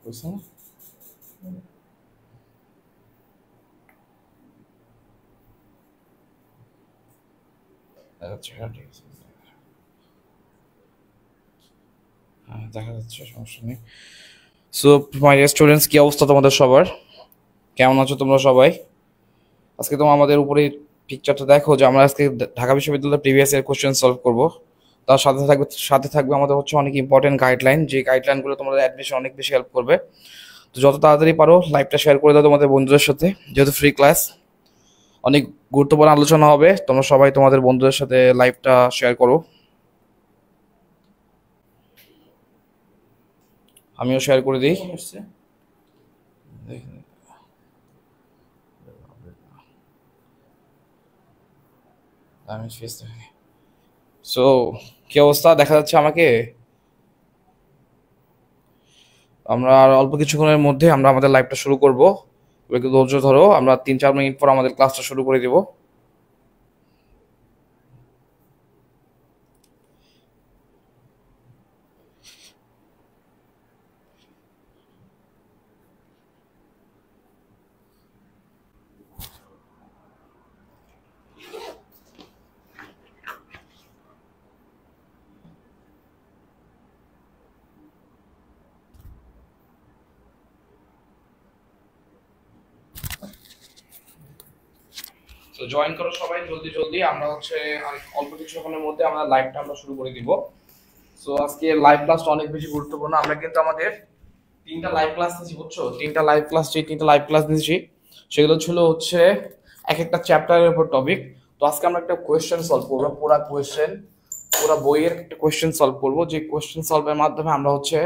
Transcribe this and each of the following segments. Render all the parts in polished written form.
বুঝছেন? আচ্ছা, হ্যাঁ, ঠিক আছে। হ্যাঁ, দেখা যাচ্ছে, সমস্যা নেই। সো মাই স্টুডেন্টস, কি অবস্থা তোমাদের সবার? কেমন আছো তোমরা সবাই? আজকে তো আমাদের উপরে পিকচারটা দেখো যে আমরা আজকে ঢাকা বিশ্ববিদ্যালয়ের প্রিভিয়াস ইয়ার কোশ্চেন সলভ করব। তার সাথে থাকবে আমাদের হচ্ছে অনেক ইম্পর্টেন্ট গাইডলাইন, যে গাইডলাইনগুলো তোমাদের অ্যাডমিশন অনেক বেশি হেল্প করবে। তো যত তাড়াতাড়ি পারো লাইভটা শেয়ার করে দাও তোমাদের বন্ধুদের সাথে, যেহেতু ফ্রি ক্লাস, অনেক গুরুত্বপূর্ণ আলোচনা হবে। তোমরা সবাই তোমাদের বন্ধুদের সাথে লাইভটা শেয়ার করো। আমিও শেয়ার করে দিই। আমি ফেস, সো কি অবস্থা দেখা যাচ্ছে আমাকে? আমরা আর অল্প কিছুক্ষণের মধ্যে আমরা আমাদের লাইভটা শুরু করব। একটু ধৈর্য ধরো, আমরা 3-4 মিনিট পর আমাদের ক্লাসটা শুরু করে দিব। তো জয়েন করো সবাই জলদি জলদি, আমরা হচ্ছে আর অল্প কিছুক্ষণের মধ্যে আমরা লাইভটা আমরা শুরু করে দিব। সো আজকে লাইভ ক্লাসটা অনেক বেশি গুরুত্বপূর্ণ। আমরা কিন্তু আমাদের তিনটা লাইভ ক্লাস নিয়েছি, বুঝছো? তিনটা লাইভ ক্লাস নিয়েছি, সেগুলো ছিল হচ্ছে এক একটা চ্যাপ্টারের উপর টপিক। তো আজকে আমরা একটা কোয়েশ্চেন সলভ করবো, পুরা বইয়ের একটা কোয়েশ্চেন সলভ করবো, যে কোয়েশ্চেন সলভের মাধ্যমে আমরা হচ্ছে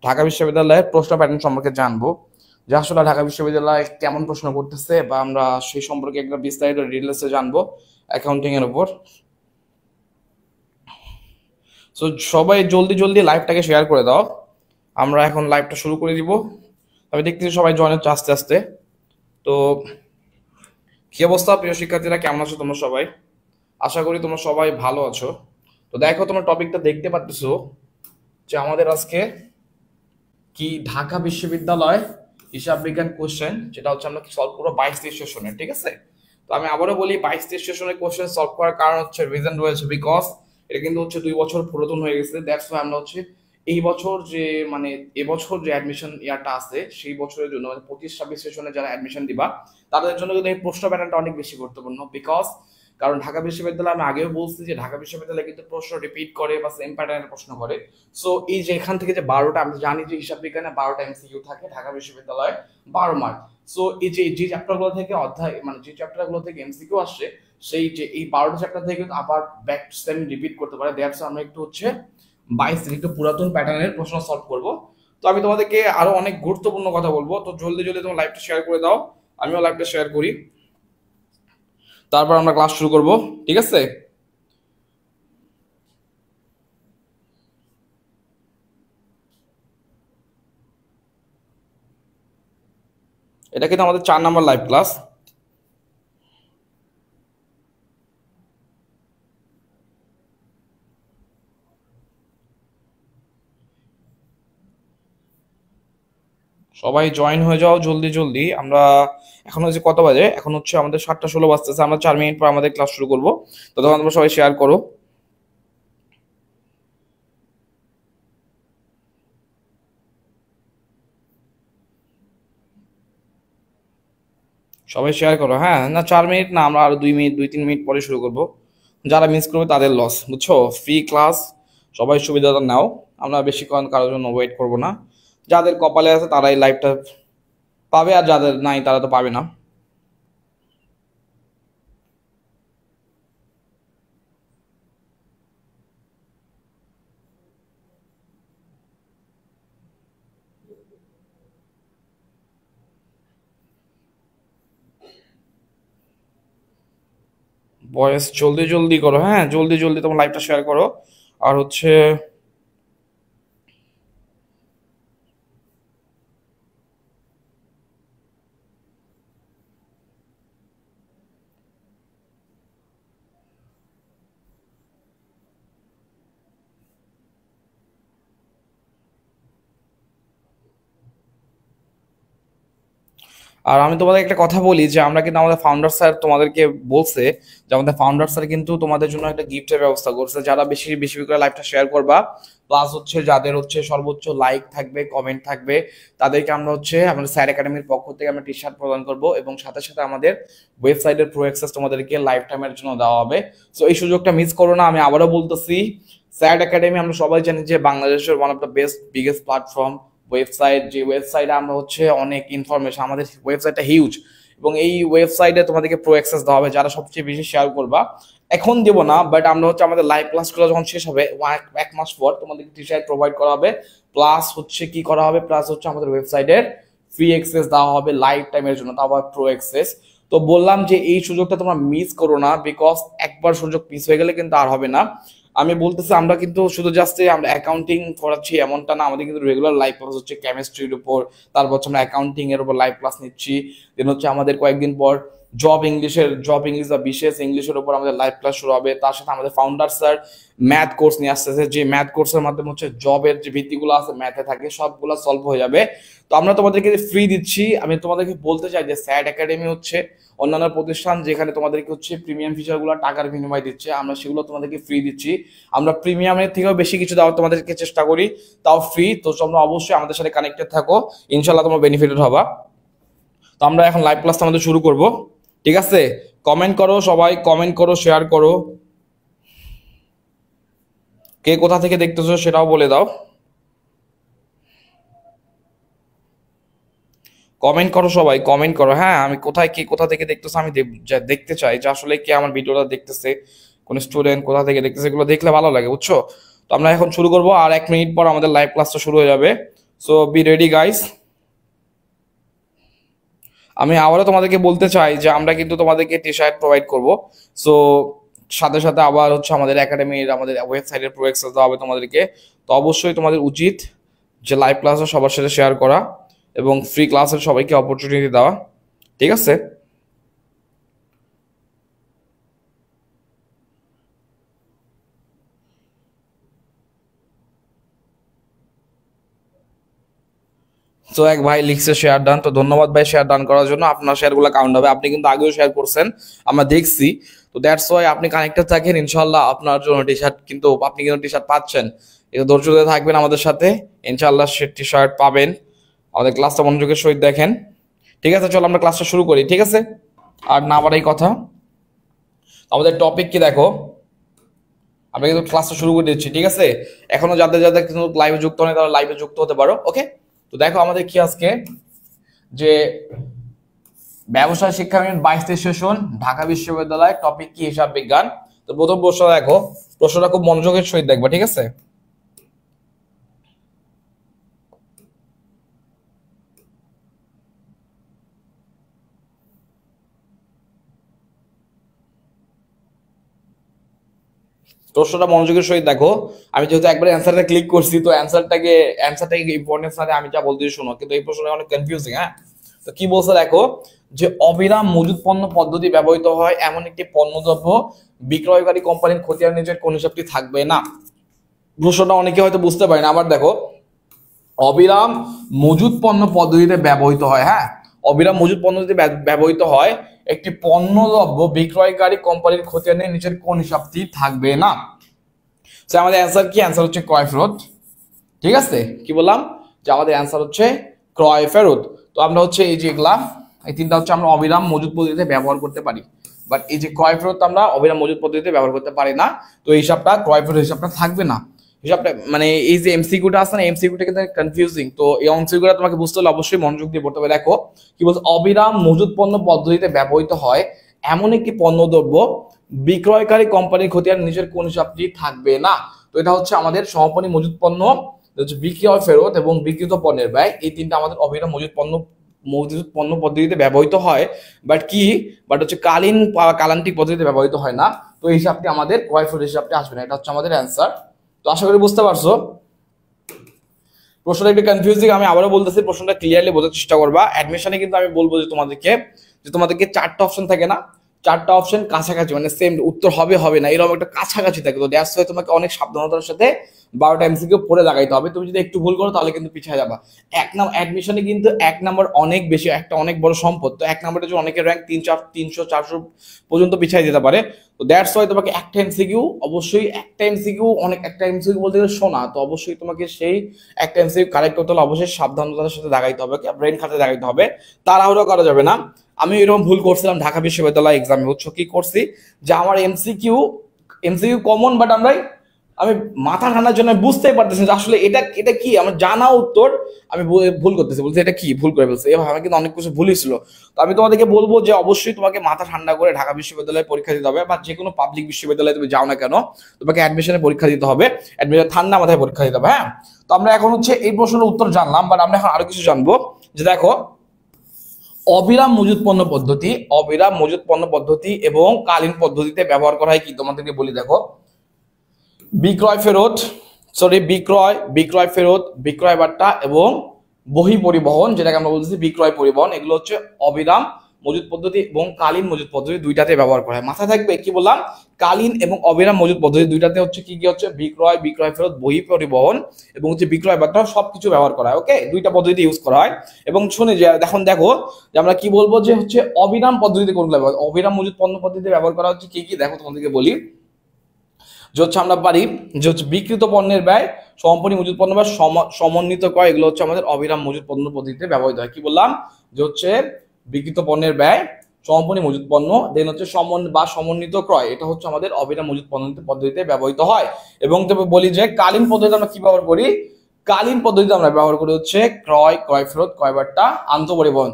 ঢাকা বিশ্ববিদ্যালয়ের প্রশ্ন প্যাটার্ন সম্পর্কে জানবো, যে আসলে ঢাকা বিশ্ববিদ্যালয় কেমন প্রশ্ন করতেছে, বা আমরা সেই সম্পর্কে একটা বিস্তারিত ডিটেলসে জানবো অ্যাকাউন্টিং এর উপর। সো সবাই জলদি জলদি লাইভটাকে শেয়ার করে দাও, আমরা এখন লাইভটা শুরু করে দিব। আমি দেখতেছি সবাই জয়েন হচ্ছে আস্তে আস্তে। তো কি অবস্থা প্রিয় শিক্ষার্থীরা, কেমন আছো তোমরা সবাই? আশা করি তোমরা সবাই ভালো আছো। তো দেখো, তোমরা টপিকটা দেখতে পাচ্ছো যে আমাদের আজকে কি ঢাকা বিশ্ববিদ্যালয় হিসাব বিজ্ঞান কোশ্চেন, যেটা হচ্ছে আমরা সলভ করবো 22-23 সেশনের, ঠিক আছে? তো আমি আবারও বলি, 22-23 সেশনের কোশ্চেন সলভ করার কারণ হচ্ছে, রিজন রয়েছে, বিকজ এটা কিন্তু হচ্ছে 2 বছর পুরাতন হয়ে গেছে। দ্যাটস ওয়াই আমরা হচ্ছে এই বছর যে মানে এবছর যে অ্যাডমিশন ইয়ারটা আছে সেই বছরের জন্য, মানে 25-26 সেশনে যারা অ্যাডমিশন দিবা তাদের জন্য কিন্তু এই প্রশ্ন প্যাটার্নটা অনেক বেশি গুরুত্বপূর্ণ। বিকজ কারণ ঢাকা বিশ্ববিদ্যালয়, আমি আগেও বলছি যে ঢাকা বিশ্ববিদ্যালয় কিন্তু প্রশ্ন রিপিট করে বা সেম প্যাটার্নের প্রশ্ন করে। সো এই যে এখান থেকে যে 12টা, আমি জানি যে হিসাব বিজ্ঞানে 12টা এমসিকিউ থাকে ঢাকা বিশ্ববিদ্যালয়ে, 12 মার্ক। সো এই যে চ্যাপ্টার গুলো থেকে অধ্যায়, মানে যে চ্যাপ্টার গুলো থেকে এমসিকিউ আসছে, সেই যে এই 12টা চ্যাপ্টার থেকে কিন্তু আবার ব্যাক টু সেম রিপিট করতে পারে। দ্যাটস আমরা একটু হচ্ছে 22 থেকে একটু পুরাতন প্যাটার্নের প্রশ্ন সলভ করব। তো আমি তোমাদেরকে আরো অনেক গুরুত্বপূর্ণ কথা বলবো, তো জলদি জলদি তোমার লাইভটা শেয়ার করে দাও, আমিও লাইভটা শেয়ার করি, তারপর আমরা ক্লাস শুরু করব, ঠিক আছে? এটা কিন্তু আমাদের 4 নাম্বার লাইভ ক্লাস। সবাই জয়েন হয়ে যাও জলদি জলদি। আমরা এখন হচ্ছে কত বাজে, এখন হচ্ছে আমাদের 7টা 16 বাজতেছে, আমরা 4 মিনিট পর আমাদের ক্লাস শুরু করবো। তো তখন তোমরা সবাই শেয়ার করো, সবাই শেয়ার করো। হ্যাঁ, না 4 মিনিট না, আমরা আরো 2 মিনিট 2-3 মিনিট পরে শুরু করবো। যারা মিস করবে তাদের লস, বুঝছো? ফ্রি ক্লাস, সবাই সুবিধাটা নাও। আমরা বেশিক্ষণ কারোর জন্য ওয়েট করবো না। যাদের কপালে আছে তারাই লাইভটা পাবে, আর যাদের নাই তারা তো পাবে না। বয়েস জলদি জলদি করো, হ্যাঁ জলদি জলদি তোমার লাইভটা শেয়ার করো। আর হচ্ছে আর আমি তোমাদের একটা কথা বলি যে আমরা কিন্তু আমাদের ফাউন্ডার স্যার তোমাদেরকে বলছে যে আমাদের ফাউন্ডার স্যার কিন্তু তোমাদের জন্য একটা গিফটের ব্যবস্থা করছে, যারা বেশি বেশি করে লাইভটা শেয়ার করবা, প্লাস হচ্ছে যাদের হচ্ছে সর্বোচ্চ লাইক থাকবে, কমেন্ট থাকবে, তাদেরকে আমরা হচ্ছে আমাদের স্যার একাডেমির পক্ষ থেকে আমরা টি শার্ট প্রদান করব, এবং সাথে সাথে আমাদের ওয়েবসাইটের প্রো অ্যাক্সেস তোমাদেরকে লাইফ টাইমের জন্য দেওয়া হবে। সো এই সুযোগটা মিস করো না। আমি আবারও বলতেছি, স্যার একাডেমি আমরা সবাই জানি যে বাংলাদেশের one of the best biggest platform website, যে ওয়েবসাইটে আমরা হচ্ছে অনেক ইনফরমেশন, আমাদের ওয়েবসাইটটা হিউজ, এবং এই ওয়েবসাইটে তোমাদেরকে প্রো অ্যাক্সেস দেওয়া হবে যারা সবচেয়ে বেশি শেয়ার করবা। এখন দেবো না, বাট আমরা হচ্ছে আমাদের লাইভ ক্লাসগুলো যখন শেষ হবে এক মাস পর তোমাদেরকে টি শার্ট প্রোভাইড করা হবে, প্লাস হচ্ছে কি করা হবে, প্লাস হচ্ছে আমাদের ওয়েবসাইটের ফ্রি অ্যাক্সেস দেওয়া হবে লাইফ টাইমের জন্য, তাও আবার প্রো অ্যাক্সেস। তো বললাম যে এই সুযোগটা তোমরা মিস করো না, বিকজ একবার সুযোগ মিস হয়ে গেলে কিন্তু আর হবে না। আমি বলতেছি আমরা কিন্তু শুধু জাস্ট আমরা অ্যাকাউন্টিং করাচ্ছি এমনটা না, আমাদের কিন্তু রেগুলার লাইভ ক্লাস হচ্ছে কেমিস্ট্রির উপর, তারপর হচ্ছে আমরা অ্যাকাউন্টিং এর উপর লাইভ ক্লাস নিচ্ছি, দেন হচ্ছে আমাদের কয়েকদিন পর জব ইংলিশ বা বিশেষ ইংলিশের উপর আমাদের লাইভ ক্লাস শুরু হবে। তার সাথে আমাদের ফাউন্ডার স্যার ম্যাথ কোর্স নিয়ে আসতেছে, যে ম্যাথ কোর্সের মাধ্যমে হচ্ছে জবের যে ভিত্তিগুলো আছে ম্যাথে থাকে সবগুলো সলভ হয়ে যাবে। তো আমরা তোমাদেরকে ফ্রি দিচ্ছি। আমি তোমাদেরকে বলতে চাই যে স্যাড একাডেমি হচ্ছে অন্যান্য প্রতিষ্ঠান যেখানে তোমাদেরকে হচ্ছে প্রিমিয়াম ফিচারগুলো টাকার বিনিময় দিচ্ছে, আমরা সেগুলো তোমাদেরকে ফ্রি দিচ্ছি। আমরা প্রিমিয়ামের থেকেও বেশি কিছু দেওয়ার তোমাদেরকে চেষ্টা করি, তাও ফ্রি। তো তোমরা অবশ্যই আমাদের সাথে কানেক্টেড থাকো, ইনশাল্লাহ তোমরা বেনিফিটেড হবা। তো আমরা এখন লাইভ ক্লাসটা আমাদের শুরু করব, ঠিক আছে? কমেন্ট করো, সবাই কমেন্ট করো, শেয়ার করো, কে কোথা থেকে দেখতেছো সেটাও বলে দাও। কমেন্ট করো, সবাই কমেন্ট করো। হ্যাঁ, আমি কোথায় কে কোথা থেকে দেখতেছো আমি দেখতে চাই যে আসলে কে আমার ভিডিওটা দেখতেছে, কোন স্টুডেন্ট কোথা থেকে দেখতেছে, এগুলো দেখলে ভালো লাগে, বুঝছো? তো আমরা এখন শুরু করব, আর 1 মিনিট পর আমাদের লাইভ ক্লাসটা শুরু হয়ে যাবে। So be ready guys. আমি আবারও তোমাদেরকে বলতে চাই যে আমরা কিন্তু তোমাদেরকে টি শার্ট প্রোভাইড করব। সো সাথে সাথে আবার হচ্ছে আমাদের একাডেমির আমাদের ওয়েবসাইটের প্রো অ্যাক্সেস দেওয়া হবে তোমাদেরকে। তো অবশ্যই তোমাদের উচিত যে লাইভ ক্লাসও সবার সাথে শেয়ার করা এবং ফ্রি ক্লাসের সবাইকে অপরচুনিটি দেওয়া, ঠিক আছে? তো এক ভাই লিখছে শেয়ার ডান, তো ধন্যবাদ ভাই শেয়ার ডান করার জন্য। আপনার শেয়ারগুলো কাউন্ট হবে, আপনি কিন্তু আগেও শেয়ার করছেন, আমরা দেখছি। তো দ্যাটস ওয়াই আপনি কানেক্টেড থাকেন, ইনশাল্লাহ আপনার জন্য টি শার্ট কিন্তু আপনি কিন্তু টি শার্ট পাচ্ছেন। একটু ধৈর্য ধরে থাকবেন আমাদের সাথে, ইনশাল্লাহ সে টি শার্ট পাবেন। আমাদের ক্লাসটা মনোযোগের সহিত দেখেন, ঠিক আছে? চলো আমরা ক্লাসটা শুরু করি, ঠিক আছে? আর না বাড়াই কথা, আমাদের টপিক কি দেখো, আমরা কিন্তু ক্লাসটা শুরু করে দিচ্ছি, ঠিক আছে? এখনো যাদের যাদের কিন্তু লাইভে যুক্ত নেই তারা লাইভে যুক্ত হতে পারো, ওকে? তো দেখো আমাদের কি আজকে যে ব্যবসায় শিক্ষা ইউনিট 22 সেশন, ঢাকা বিশ্ববিদ্যালয়, টপিক কি হিসাব বিজ্ঞান। তো প্রথম প্রশ্ন দেখো, প্রশ্নটা খুব মনোযোগের সহিত দেখবা, ঠিক আছে? প্রশ্নটা মনোযোগের সহিত দেখো। আমি যেহেতু একবার অ্যান্সারটা ক্লিক করছি, তো অ্যান্সারটাকে ইম্পর্টেন্স না আমি যা বলতে শোনো, কিন্তু এই প্রশ্নটা অনেক কনফিউজিং। হ্যাঁ, তো কি বলছে দেখো, যে অবিরাম মজুদ পণ্য পদ্ধতি ব্যবহৃত হয় এমন একটি পণ্যদ্রব্য বিক্রয়কারী কোম্পানির খতিয়ান নিজের কোন হিসাবটি থাকবে না। প্রশ্নটা অনেকে হয়তো বুঝতে পারে না। আবার দেখো, অবিরাম মজুদ পণ্য পদ্ধতিতে ব্যবহৃত হয়, হ্যাঁ, অবিরাম মজুদ পদ্ধতিতে ব্যবহৃত হয় একটি পণ্যদ্রব্য বিক্রয়কারী কোম্পানির খতিয়ানের নিচের কোন হিসাবটি থাকবে না। সো আমাদের অ্যান্সার কি? অ্যান্সার হচ্ছে ক্রয় ফেরত, ঠিক আছে? কি বললাম? যে আমাদের অ্যান্সার হচ্ছে ক্রয় ফেরত। তো আমরা হচ্ছে এই যে এগুলা, এই তিনটা হচ্ছে আমরা অবিরাম মজুদ পদ্ধতিতে ব্যবহার করতে পারি, বাট এই যে ক্রয় ফেরত আমরা অবিরাম মজুদ পদ্ধতিতে ব্যবহার করতে পারি না। তো এই হিসাবটা ক্রয় ফেরত হিসাবটা থাকবে না। হিসাবটা মানে এই যে এমসিকিউটা আছে না, এমসিকিউটা কিন্তু কনফিউজিং। তো এই এমসিকিউটা তোমাকে বুঝতে হলে অবশ্যই মনোযোগ দিয়ে পড়তে হবে। দেখো কি বলছে, অবিরাম মজুদ পণ্য পদ্ধতিতে ব্যবহৃত হয় এমন একটি পণ্যদ্রব্য বিক্রয়কারী কোম্পানির খতিয়ান নিজের কোন হিসাবটি থাকবে না। তো এটা হচ্ছে আমাদের সমাপনী মজুদ পণ্য, বিক্রয় ফেরত এবং বিক্রিত পণ্যের ব্যয়, এই তিনটা আমাদের অবিরাম মজুদ পণ্য পদ্ধতিতে ব্যবহৃত হয়। বাট হচ্ছে কালান্তিক পদ্ধতিতে ব্যবহৃত হয় না। তো এই হিসাবটি আমাদের ক্রয় ফেরত হিসাবটি আসবে না। এটা হচ্ছে আমাদের অ্যান্সার। তো আশা করি বুঝতে পারছো। প্রশ্নটা একটু কনফিউজিং, আমি আবারও বলতেছি, প্রশ্নটা ক্লিয়ারলি বোঝার চেষ্টা করবা। অ্যাডমিশনে কিন্তু আমি বলবো যে তোমাদেরকে 4টা অপশন থাকে না, চারটা অপশন কাছাকাছি, মানে সেম উত্তর হবে হবে না এরকম একটা কাছাকাছি থাকে। তো দ্যাটস ওয়াই তোমাকে অনেক সাবধানতার সাথে 12টা এমসিকিউ পড়ে লাগাইতে হবে। তুমি যদি একটু ভুল করো তাহলে কিন্তু পিছিয়ে যাবা। এক নাম্বার অ্যাডমিশনে কিন্তু 1 নম্বর অনেক বেশি, একটা অনেক বড় সম্পদ। তো 1 নম্বরের জন্য অনেকের র্যাঙ্ক 300 400 পর্যন্ত পিছিয়ে যেতে পারে। তো দ্যাটস ওয়াই তোমাকে একটা এমসিকিউ অবশ্যই, একটা এমসিকিউ অনেক, একটা এমসিকিউ বলতে গেলে শোনা, তো অবশ্যই তোমাকে সেই একটা এমসিকিউ কারেক্ট করতে হলে অবশ্যই সাবধানতার সাথে দাগাইতে হবে, ব্রেন খাতে দাগাইতে হবে, তাড়াহুড়ো করা যাবে না। আমি এরকম ভুল করছিলাম ঢাকা বিশ্ববিদ্যালয় এক্সামে। হচ্ছে কি করছি যে আমার এমসিকিউ এমসিকিউ কমন, বাট আমি মাথা ঠান্ডার জন্য বুঝতেই পারতেছি যে আসলে এটা এটা কি আমার জানা উত্তর, আমি ভুল করতেছি, বলছি এটা কি ভুল করে ফেলছি। এভাবে আমার কিন্তু অনেক কিছু ভুলই ছিল। তো আমি তোমাদেরকে বলবো যে অবশ্যই তোমাকে মাথা ঠান্ডা করে ঢাকা বিশ্ববিদ্যালয়ে পরীক্ষা দিতে হবে, বা যে কোনো পাবলিক বিশ্ববিদ্যালয়ে তুমি যাও না কেন তোমাকে অ্যাডমিশনে পরীক্ষা দিতে হবে, অ্যাডমিশন ঠান্ডা মাথায় পরীক্ষা দিতে হবে। হ্যাঁ, তো আমরা এখন হচ্ছে এই প্রশ্নের উত্তর জানলাম, বাট আমরা এখন আরো কিছু জানবো। যে দেখো, অবিরাম মজুত পণ্য পদ্ধতি, অবিরাম মজুত পণ্য পদ্ধতি এবং কালীন পদ্ধতিতে ব্যবহার করা হয় কি, তোমাদেরকে বলি। দেখো, বিক্রয় ফেরত, বিক্রয় ফেরত, বিক্রয় বার্তা এবং বহি পরিবহন, যেটাকে আমরা বলতেছি বিক্রয় পরিবহন, এগুলো হচ্ছে অবিরাম মজুত পদ্ধতি এবং কালীন মজুত পদ্ধতি, দুইটাতে ব্যবহার করা হয়। মাথায় থাকবে কি বললাম, কালীন এবং অবিরাম মজুত পদ্ধতি দুইটাতে হচ্ছে কি কি হচ্ছে বিক্রয় ফেরত, বহি পরিবহন এবং হচ্ছে বিক্রয় বার্তা, সবকিছু ব্যবহার করা হয়। ওকে, দুইটা পদ্ধতি ইউজ করা হয়। এবং শুনে যে দেখো যে আমরা কি বলবো যে হচ্ছে অবিরাম পদ্ধতিতে কোনগুলো ব্যবহার, অবিরাম মজুত পণ্য পদ্ধতিতে ব্যবহার করা হচ্ছে কি কি, দেখো তোমাদেরকে বলি। যে হচ্ছে আমরা পারি যে হচ্ছে বিক্রিত পণ্যের ব্যয়, সমপরি মজুত পণ্য বা সমন্বিত ক্রয়, এগুলো হচ্ছে আমাদের অবিরাম মজুত পণ্য পদ্ধতিতে ব্যবহৃত হয়। কি বললাম, যে হচ্ছে বিক্রিত পণ্যের ব্যয়, সমপরি মজুত পণ্য, দেন হচ্ছে সমন্বিত ক্রয়, এটা হচ্ছে আমাদের অবিরাম মজুত পদ্ধতিতে ব্যবহৃত হয়। এবং তবে বলি যে কালীন পদ্ধতিতে আমরা কি ব্যবহার করি, কালীন পদ্ধতিতে আমরা ব্যবহার করি হচ্ছে ক্রয় ফেরত, ক্রয় বার্তা, আন্তঃপরিবহন,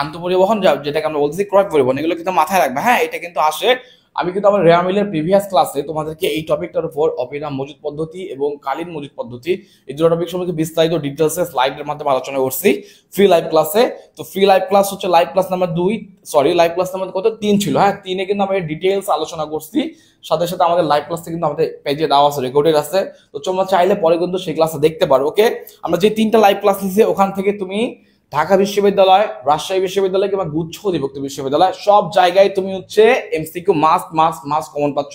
আন্তঃপরিবহন, যেটাকে আমরা বলতেছি ক্রয় পরিবহন, এগুলো কিন্তু মাথায় রাখবে। হ্যাঁ, এটা কিন্তু আসে। আমি কিন্তু আমার রেয়ামিলের প্রিভিয়াস ক্লাসে তোমাদেরকে এই টপিকটার উপর অবিরাম মজুত পদ্ধতি এবং কালীন মজুত পদ্ধতি, এই দুটো টপিক সম্পর্কে বিস্তারিত ডিটেলসে স্লাইডের মাধ্যমে আলোচনা করছি ফ্রি লাইভ ক্লাসে। তো ফ্রি লাইভ ক্লাস হচ্ছে live class number 2, sorry live class number কত 3 ছিল। হ্যাঁ, 3-এ কিন্তু আমরা ডিটেলস আলোচনা করছি, সাথে সাথে আমাদের লাইভ ক্লাসে কিন্তু আমাদের পেজে দেওয়া আছে, রেকর্ডেড আছে। তো তোমরা চাইলে পরে কিন্তু সেই ক্লাসে দেখতে পারো। ওকে, আমরা যে 3টা লাইভ ক্লাস নিয়েছি ওখান থেকে তুমি ঢাকা বিশ্ববিদ্যালয়, রাজশাহী বিশ্ববিদ্যালয় কিংবা গুচ্ছ অধিভুক্ত বিশ্ববিদ্যালয় সব জায়গায় তুমি হচ্ছে এমসিকিউ মাস্ট কমন পাচ্ছ।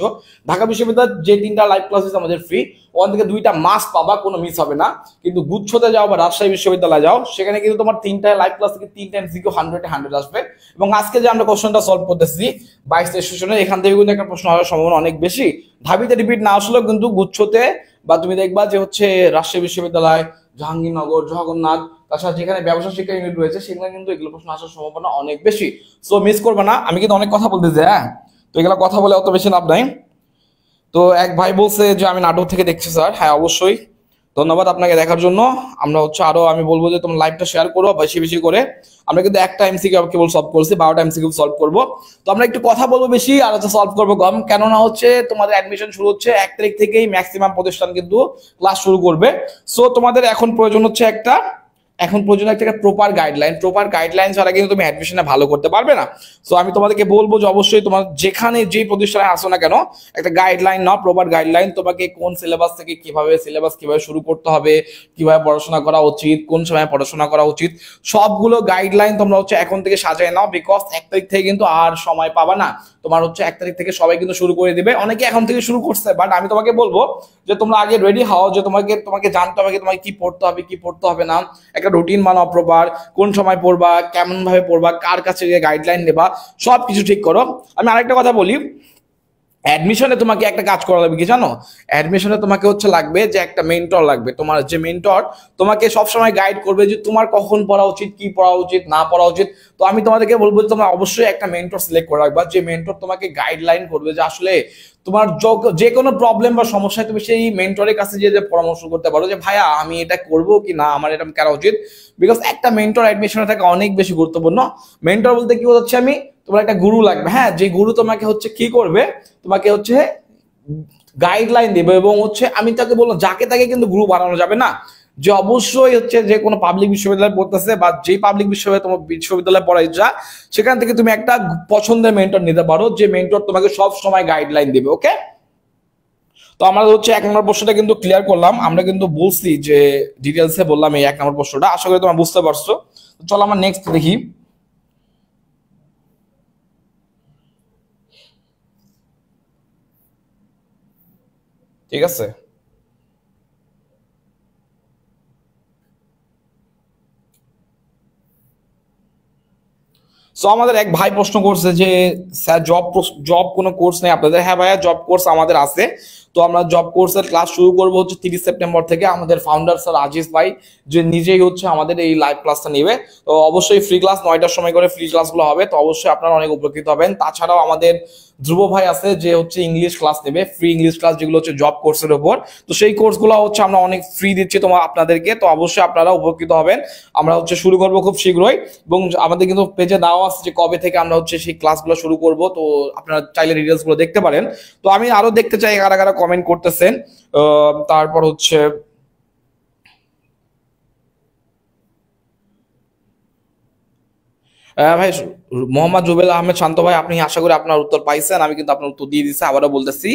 ঢাকা বিশ্ববিদ্যালয় যে 3টা লাইভ ক্লাস আমাদের ফ্রি, ওখান থেকে 2টা মাস্ট পাবা, কোনো মিস হবে না। কিন্তু গুচ্ছতে যাও বা রাজশাহী বিশ্ববিদ্যালয়ে যাও, সেখানে কিন্তু তোমার 3টা লাইভ ক্লাস থেকে 3টা এমসিকিউ 100-100 আসবে। এবং আজকে যে আমরা কোশ্চেনটা সলভ করতেছি 22 সেশনের, এখান থেকে কিন্তু একটা প্রশ্ন হওয়ার সম্ভাবনা অনেক বেশি। ঢাবিতে রিপিট না আসলেও কিন্তু গুচ্ছতে বা তুমি দেখবা যে হচ্ছে রাজশাহী বিশ্ববিদ্যালয়, জাহাঙ্গীরনগর, জগন্নাথ, তাছাড়া যেখানে ব্যবসা শিক্ষা ইউনিট রয়েছে সেখানে কিন্তু এগুলো প্রশ্ন আসার সম্ভাবনা অনেক বেশি। সো মিস করবে না। আমি কিন্তু অনেক কথা বলতেছি, হ্যাঁ, তো এগুলো কথা বলে অত বেশি লাভ নাই। তো এক ভাই বলছে যে আমি নাটক থেকে দেখছি স্যার। হ্যাঁ, অবশ্যই ধন্যবাদ আপনাকে দেখার জন্য। আমরা হচ্ছে আরো আমি বলবো যে তোমরা লাইভটা শেয়ার করো বেশি বেশি করে। আমরা কিন্তু একটা এমসিকিউ কেবল সলভ করছি, 12টা এমসিকিউ সলভ করবো। তো আমরা একটু কথা বলবো বেশি আর হচ্ছে সলভ করবো কম, কেননা হচ্ছে তোমাদের অ্যাডমিশন শুরু হচ্ছে 1 তারিখ থেকেই ম্যাক্সিমাম প্রতিষ্ঠান কিন্তু ক্লাস শুরু করবে। সো তোমাদের এখন প্রয়োজন হচ্ছে একটা প্রপার গাইডলাইন ছাড়া কিন্তু তুমি অ্যাডমিশনে ভালো করতে পারবে না। সো আমি তোমাদেরকে বলবো যে অবশ্যই তোমার যেখানে যেই প্রতিষ্ঠানে আসো না কেন একটা গাইডলাইন নাও, প্রপার গাইডলাইন, তোমাকে কোন সিলেবাস থেকে কিভাবে শুরু করতে হবে, কিভাবে পড়াশোনা করা উচিত, কোন সময় পড়াশোনা করা উচিত, সবগুলো গাইডলাইন তোমরা হচ্ছে এখন থেকে সাজিয়ে নাও। বিকজ 1 তারিখ থেকে কিন্তু আর সময় পাবা না। তোমার হচ্ছে 1 তারিখ থেকে সবাই কিন্তু শুরু করে দিবে, অনেকে এখন থেকে শুরু করছে, বাট আমি তোমাকে বলবো যে তোমরা আগে রেডি হও, যে তোমাকে জানতে হবে তোমাকে কি পড়তে হবে না, একটা রুটিন বানাও প্রপার, কোন সময় পড়বা, কেমন ভাবে পড়বা, কার কাছে গিয়ে গাইডলাইন নেবা, সবকিছু ঠিক করো। আমি আরেকটা কথা বলি, অ্যাডমিশনে তোমাকে একটা কাজ করা লাগবে কি জানো, অ্যাডমিশনে তোমাকে হচ্ছে লাগবে যে একটা মেন্টর লাগবে। তোমার যে মেন্টর তোমাকে সবসময় গাইড করবে যে তোমার কখন পড়া উচিত, কি পড়া উচিত, না পড়া উচিত। তো আমি তোমাদেরকে বলবো যে তোমরা অবশ্যই একটা মেন্টর সিলেক্ট করে রাখবা, যে মেন্টর তোমাকে গাইডলাইন করবে, যে আসলে তোমার যে কোনো প্রবলেম বা সমস্যায় তুমি সেই মেন্টরের কাছে যে পরামর্শ করতে পারো যে ভাইয়া আমি এটা করবো কি না, আমার এটা করা উচিত। বিকজ একটা মেন্টর অ্যাডমিশনে থাকা অনেক বেশি গুরুত্বপূর্ণ। মেন্টর বলতে কি হচ্ছে, তোমার একটা গুরু লাগবে। হ্যাঁ, যে গুরু তোমাকে হচ্ছে কি করবে, তোমাকে হচ্ছে গাইডলাইন দেবে। এবং হচ্ছে আমি তাকে বললাম যাকে তাকে কিন্তু গুরু বানানো যাবে না, যে অবশ্যই হচ্ছে যে কোনো পাবলিক বিশ্ববিদ্যালয়ে পড়তেছে বা যেই পাবলিক বিশ্ববিদ্যালয়ে পড়াই যা, সেখান থেকে তুমি একটা পছন্দের মেন্টর নিতে পারো, যে মেন্টর তোমাকে সব সময় গাইডলাইন দিবে। ওকে, তো আমরা হচ্ছে 1 নম্বর প্রশ্নটা কিন্তু ক্লিয়ার করলাম। আমরা কিন্তু বলছি যে ডিটেলসে বললাম এই 1 নম্বর প্রশ্নটা, আশা করি তোমরা বুঝতে পারছো। চলো আমরা নেক্সট দেখি। ঠিক আছে। সো আমাদের এক ভাই প্রশ্ন করছে যে স্যার জব কোনো কোর্স নেই আপনাদের? হ্যাঁ ভাইয়া, জব কোর্স আমাদের আছে। তো আমরা জব কোর্সের ক্লাস শুরু করবো হচ্ছে 30 সেপ্টেম্বর থেকে। আমাদের ফাউন্ডার স্যার আজিজ ভাই যে নিজেই হচ্ছে আমাদের এই লাইভ ক্লাসটা নেবে। তো অবশ্যই ফ্রি ক্লাস 9টার সময় করে ফ্রি ক্লাসগুলো হবে, তো অবশ্যই আপনারা অনেক উপকৃত হবেন। তাছাড়াও আমাদের ধ্রুব ভাই আছে যে হচ্ছে ইংলিশ ক্লাস নেবে, ফ্রি ইংলিশ ক্লাস যেগুলো হচ্ছে জব কোর্সের উপর। তো সেই কোর্সগুলো হচ্ছে আমরা অনেক ফ্রি দিচ্ছি তোমার আপনাদেরকে, তো অবশ্যই আপনারা উপকৃত হবেন। আমরা হচ্ছে শুরু করবো খুব শীঘ্রই, এবং আমাদের কিন্তু পেজে দেওয়া আছে যে কবে থেকে আমরা হচ্ছে সেই ক্লাসগুলো শুরু করব। তো আপনারা চাইলে ডিটেলস গুলো দেখতে পারেন। তো আমি আরো দেখতে চাই কারা কারা কমেন্ট করতেছেন। তারপর হচ্ছে ভাই মোহাম্মদ রুবেল আহমেদ শান্ত ভাই, আপনি আশা করি আপনার উত্তর পাইছেন। আমি কিন্তু আপনার উত্তর দিয়ে দিচ্ছি, আবারও বলতেছি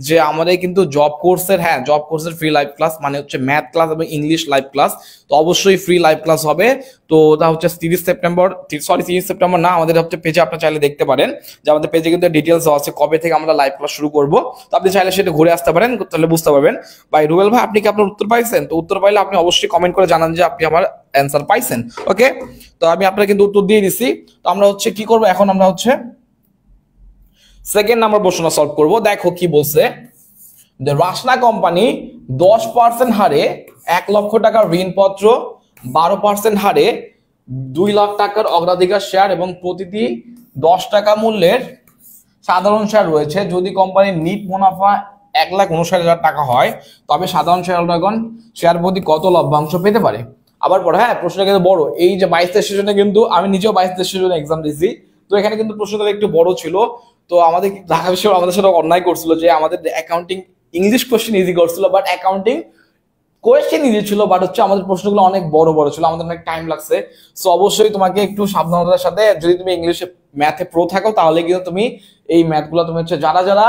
যে আমাদের কিন্তু জব কোর্সের, হ্যাঁ জব কোর্সের ফ্রি লাইভ ক্লাস মানে হচ্ছে ম্যাথ ক্লাস এবং ইংলিশ লাইভ ক্লাস। তো অবশ্যই ফ্রি লাইভ ক্লাস হবে। তো ওটা হচ্ছে 30 সেপ্টেম্বর, সরি 30 সেপ্টেম্বর না, আমাদের হচ্ছে পেজে আপনার চাইলে দেখতে পারেন যে আমাদের পেজে কিন্তু ডিটেলস আছে কবে থেকে আমরা লাইভ ক্লাস শুরু করব। তো আপনি চাইলে সেটা ঘুরে আসতে পারেন, তাহলে বুঝতে পারবেন। ভাই রুবেল ভাই, আপনি কি আপনার উত্তর পাইছেন? তো উত্তর পাইলে আপনি অবশ্যই কমেন্ট করে জানান যে আপনি আমার অ্যান্সার পাইছেন। ওকে, তো আমি আপনার কিন্তু উত্তর দিয়ে দিছি। তো আমরা হচ্ছে কি করব এখন, আমরা হচ্ছে সেকেন্ড নাম্বার প্রশ্ন সলভ করব। দেখো কি বলছে, রাসনা কোম্পানি 10% হারে 1 লক্ষ টাকার ঋণপত্র, 12% হারে 2 লাখ টাকার অগ্রাধিকার শেয়ার এবং প্রতিটি 10 টাকা মূল্যের সাধারণ শেয়ার রয়েছে। যদি কোম্পানির নিট মুনাফা 1,59,000 টাকা হয়, তবে সাধারণ শেয়ারগণ শেয়ার প্রতি কত লভ্যাংশ পেতে পারে? আবার পরে, হ্যাঁ প্রশ্নটা কিন্তু বড়। এই যে 22 সেশনে কিন্তু আমি নিজেও 22 সেশনে এক্সাম দিয়েছি, তো এখানে কিন্তু প্রশ্নটা একটু বড় ছিল। তো আমাদের ঢাকা বিশ্ববিদ্যালয় আমাদের সাথে অন্যায় করছিল যে আমাদের অ্যাকাউন্টিং ইংলিশ কোশ্চেন ইজি করছিল, বাট অ্যাকাউন্টিং কোয়েশ্চেন ইজি ছিল, বাট হচ্ছে আমাদের প্রশ্নগুলো অনেক বড় বড় ছিল, আমাদের অনেক টাইম লাগছে। সো অবশ্যই তোমাকে একটু সাবধানতার সাথে, যদি তুমি ইংলিশে ম্যাথে প্রো থাকো তাহলে কিন্তু তুমি এই ম্যাথগুলো তুমি হচ্ছে যারা যারা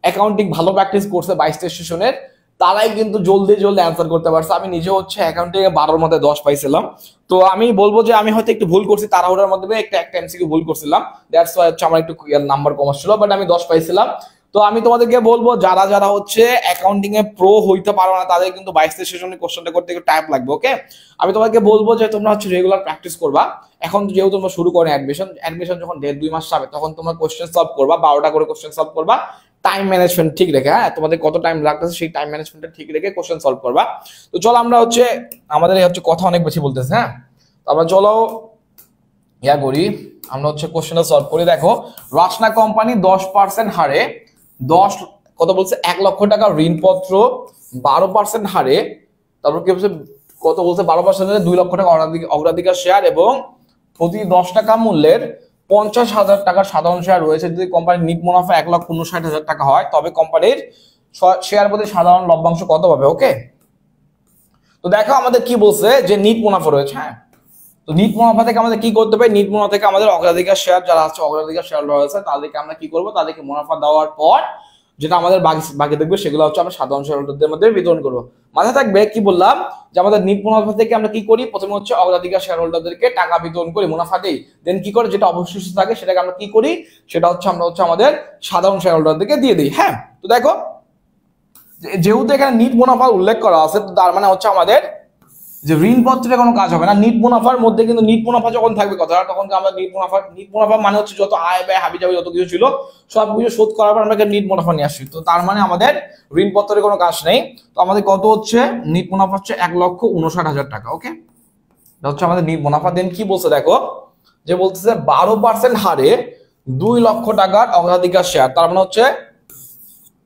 অ্যাকাউন্টিং ভালো প্র্যাকটিস করছে 22 সেশনের, তারাই কিন্তু জলদি জলদি অ্যান্সার করতে পারছে। আমি নিজে হচ্ছে অ্যাকাউন্টিং এ 12-র মধ্যে 10 পাইছিলাম। তো আমি বলবো যে আমি হয়তো একটু ভুল করছি, তাড়াহুড়ার মধ্যে একটা এমসিকিউ ভুল করছিলাম, দ্যাটস ওয়াই হচ্ছে আমার একটু নাম্বার কম ছিল, বাট আমি 10 পাইছিলাম। তো আমি তোমাদেরকে বলবো যারা যারা হচ্ছে অ্যাকাউন্টিং এ প্রো হইতে পারো না, তাদের কিন্তু 22 সেশনে কোশ্চেনটা করতে একটু টাইম লাগবে। ওকে, আমি তোমাকে বলবো যে তোমরা হচ্ছে রেগুলার প্র্যাকটিস করবা। এখন যেহেতু তোমরা শুরু করো অ্যাডমিশন যখন 1.5-2 মাস যাবে, তখন তোমরা কোশ্চেন সলভ করবা, 12টা করে কোশ্চেন সলভ করবা, টাইম ম্যানেজমেন্ট ঠিক রেখে। হ্যাঁ, তোমাদের কত টাইম লাগতেছে সেই টাইম ম্যানেজমেন্টটা ঠিক রেখে কোশ্চেন সলভ করবা। তো চলো আমরা হচ্ছে আমাদের হচ্ছে কথা অনেক বেশি বলতেছে, হ্যাঁ তো আমরা চলো ইয়া করি, আমরা হচ্ছে কোশ্চেনটা সলভ করি। দেখো, রাসনা কোম্পানি 10% হারে 10 কত বলছে 1 লক্ষ টাকা ঋণপত্র, 12% হারে, তারপর কি বলছে কত বলছে 12% হারে 2 লক্ষ টাকা অগ্রাধিকার শেয়ার এবং প্রতি 10 টাকা মূল্যের 50,000 টাকার সাধারণ শেয়ার রয়েছে। যদি কোম্পানির নিট মুনাফা 1,59,000 টাকা হয়, তবে কোম্পানির শেয়ার প্রতি সাধারণ লভ্যাংশ কত পাবে? ওকে, তো দেখো আমাদের কি বলছে যে নিট মুনাফা রয়েছে। হ্যাঁ, তো নিট মুনাফা থেকে আমাদের কি করতে হবে? নিট মুনাফা থেকে আমাদের অগ্রাধিকার শেয়ার যারা আছে, অগ্রাধিকার শেয়ার রয়েছে, তাদেরকে আমরা কি করব? তাদেরকে মুনাফা দেওয়ার পর যেটা আমাদের বাকি থাকবে সেগুলো হচ্ছে আমরা সাধারণ শেয়ারহোল্ডারদের মধ্যে বিতরণ করব। মাথায় থাকবে কি বললাম, যে আমাদের নিট মুনাফা থেকে আমরা কি করি? প্রথমে হচ্ছে অগ্রাধিকার শেয়ারহোল্ডারদেরকে টাকা বিতরণ করি, মুনাফা দেই। দেন কি করে, যেটা অবশিষ্ট থাকে সেটাকে আমরা কি করি? সেটা হচ্ছে আমরা হচ্ছে আমাদের সাধারণ শেয়ারহোল্ডারদেরকে দিয়ে দিই। হ্যাঁ, তো দেখো যেহেতু এখানে নিট মুনাফা উল্লেখ করা আছে, তার মানে হচ্ছে আমাদের যে ঋণপত্রে কোনো কাজ হবে না। নিট মুনাফার মধ্যে কিন্তু নিট মুনাফা যখন থাকবে কথা, তখন আমরা নিট মুনাফা মানে হচ্ছে যত আয় ব্যয় হাবি যাবে যত কিছু ছিল সব কিছু শোধ করার পর আমরা নিট মুনাফা নিয়ে আসছি। তো তার মানে আমাদের ঋণপত্রের কোনো কাজ নেই। তো আমাদের কত হচ্ছে নিট মুনাফা হচ্ছে 1,59,000 টাকা। ওকে, এটা হচ্ছে আমাদের নিট মুনাফা। দেন কি বলছে দেখো, যে বলতেছে 12% হারে 2 লক্ষ টাকার অগ্রাধিকার শেয়ার, তার মানে হচ্ছে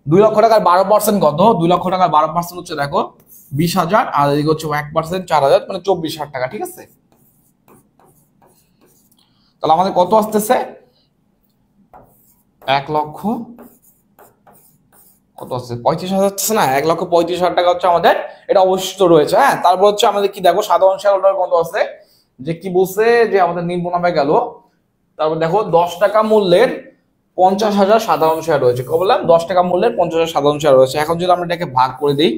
2 লক্ষ টাকার 12% কত? 2 লক্ষ টাকার 12% হচ্ছে দেখো 20,000, আর এদিকে হচ্ছে 1% 4,000, মানে 24,000 টাকা। ঠিক আছে, তাহলে আমাদের কত আসতেছে? 1 লক্ষ কত আসছে? 35,000 আসছে না? 1,35,000 টাকা হচ্ছে আমাদের এটা অবশিষ্ট রয়েছে। হ্যাঁ, তারপর হচ্ছে আমাদের কি দেখো সাধারণ শেয়ার হোল্ডার কত আছে, যে কি বলছে যে আমাদের নিট মুনাফা গেল। তারপর দেখো 10 টাকা মূল্যের 50,000 সাধারণ শেয়ার রয়েছে। কি বললাম? 10 টাকা মূল্যের 50,000 সাধারণ শেয়ার রয়েছে। এখন যদি আমরা এটাকে ভাগ করে দিই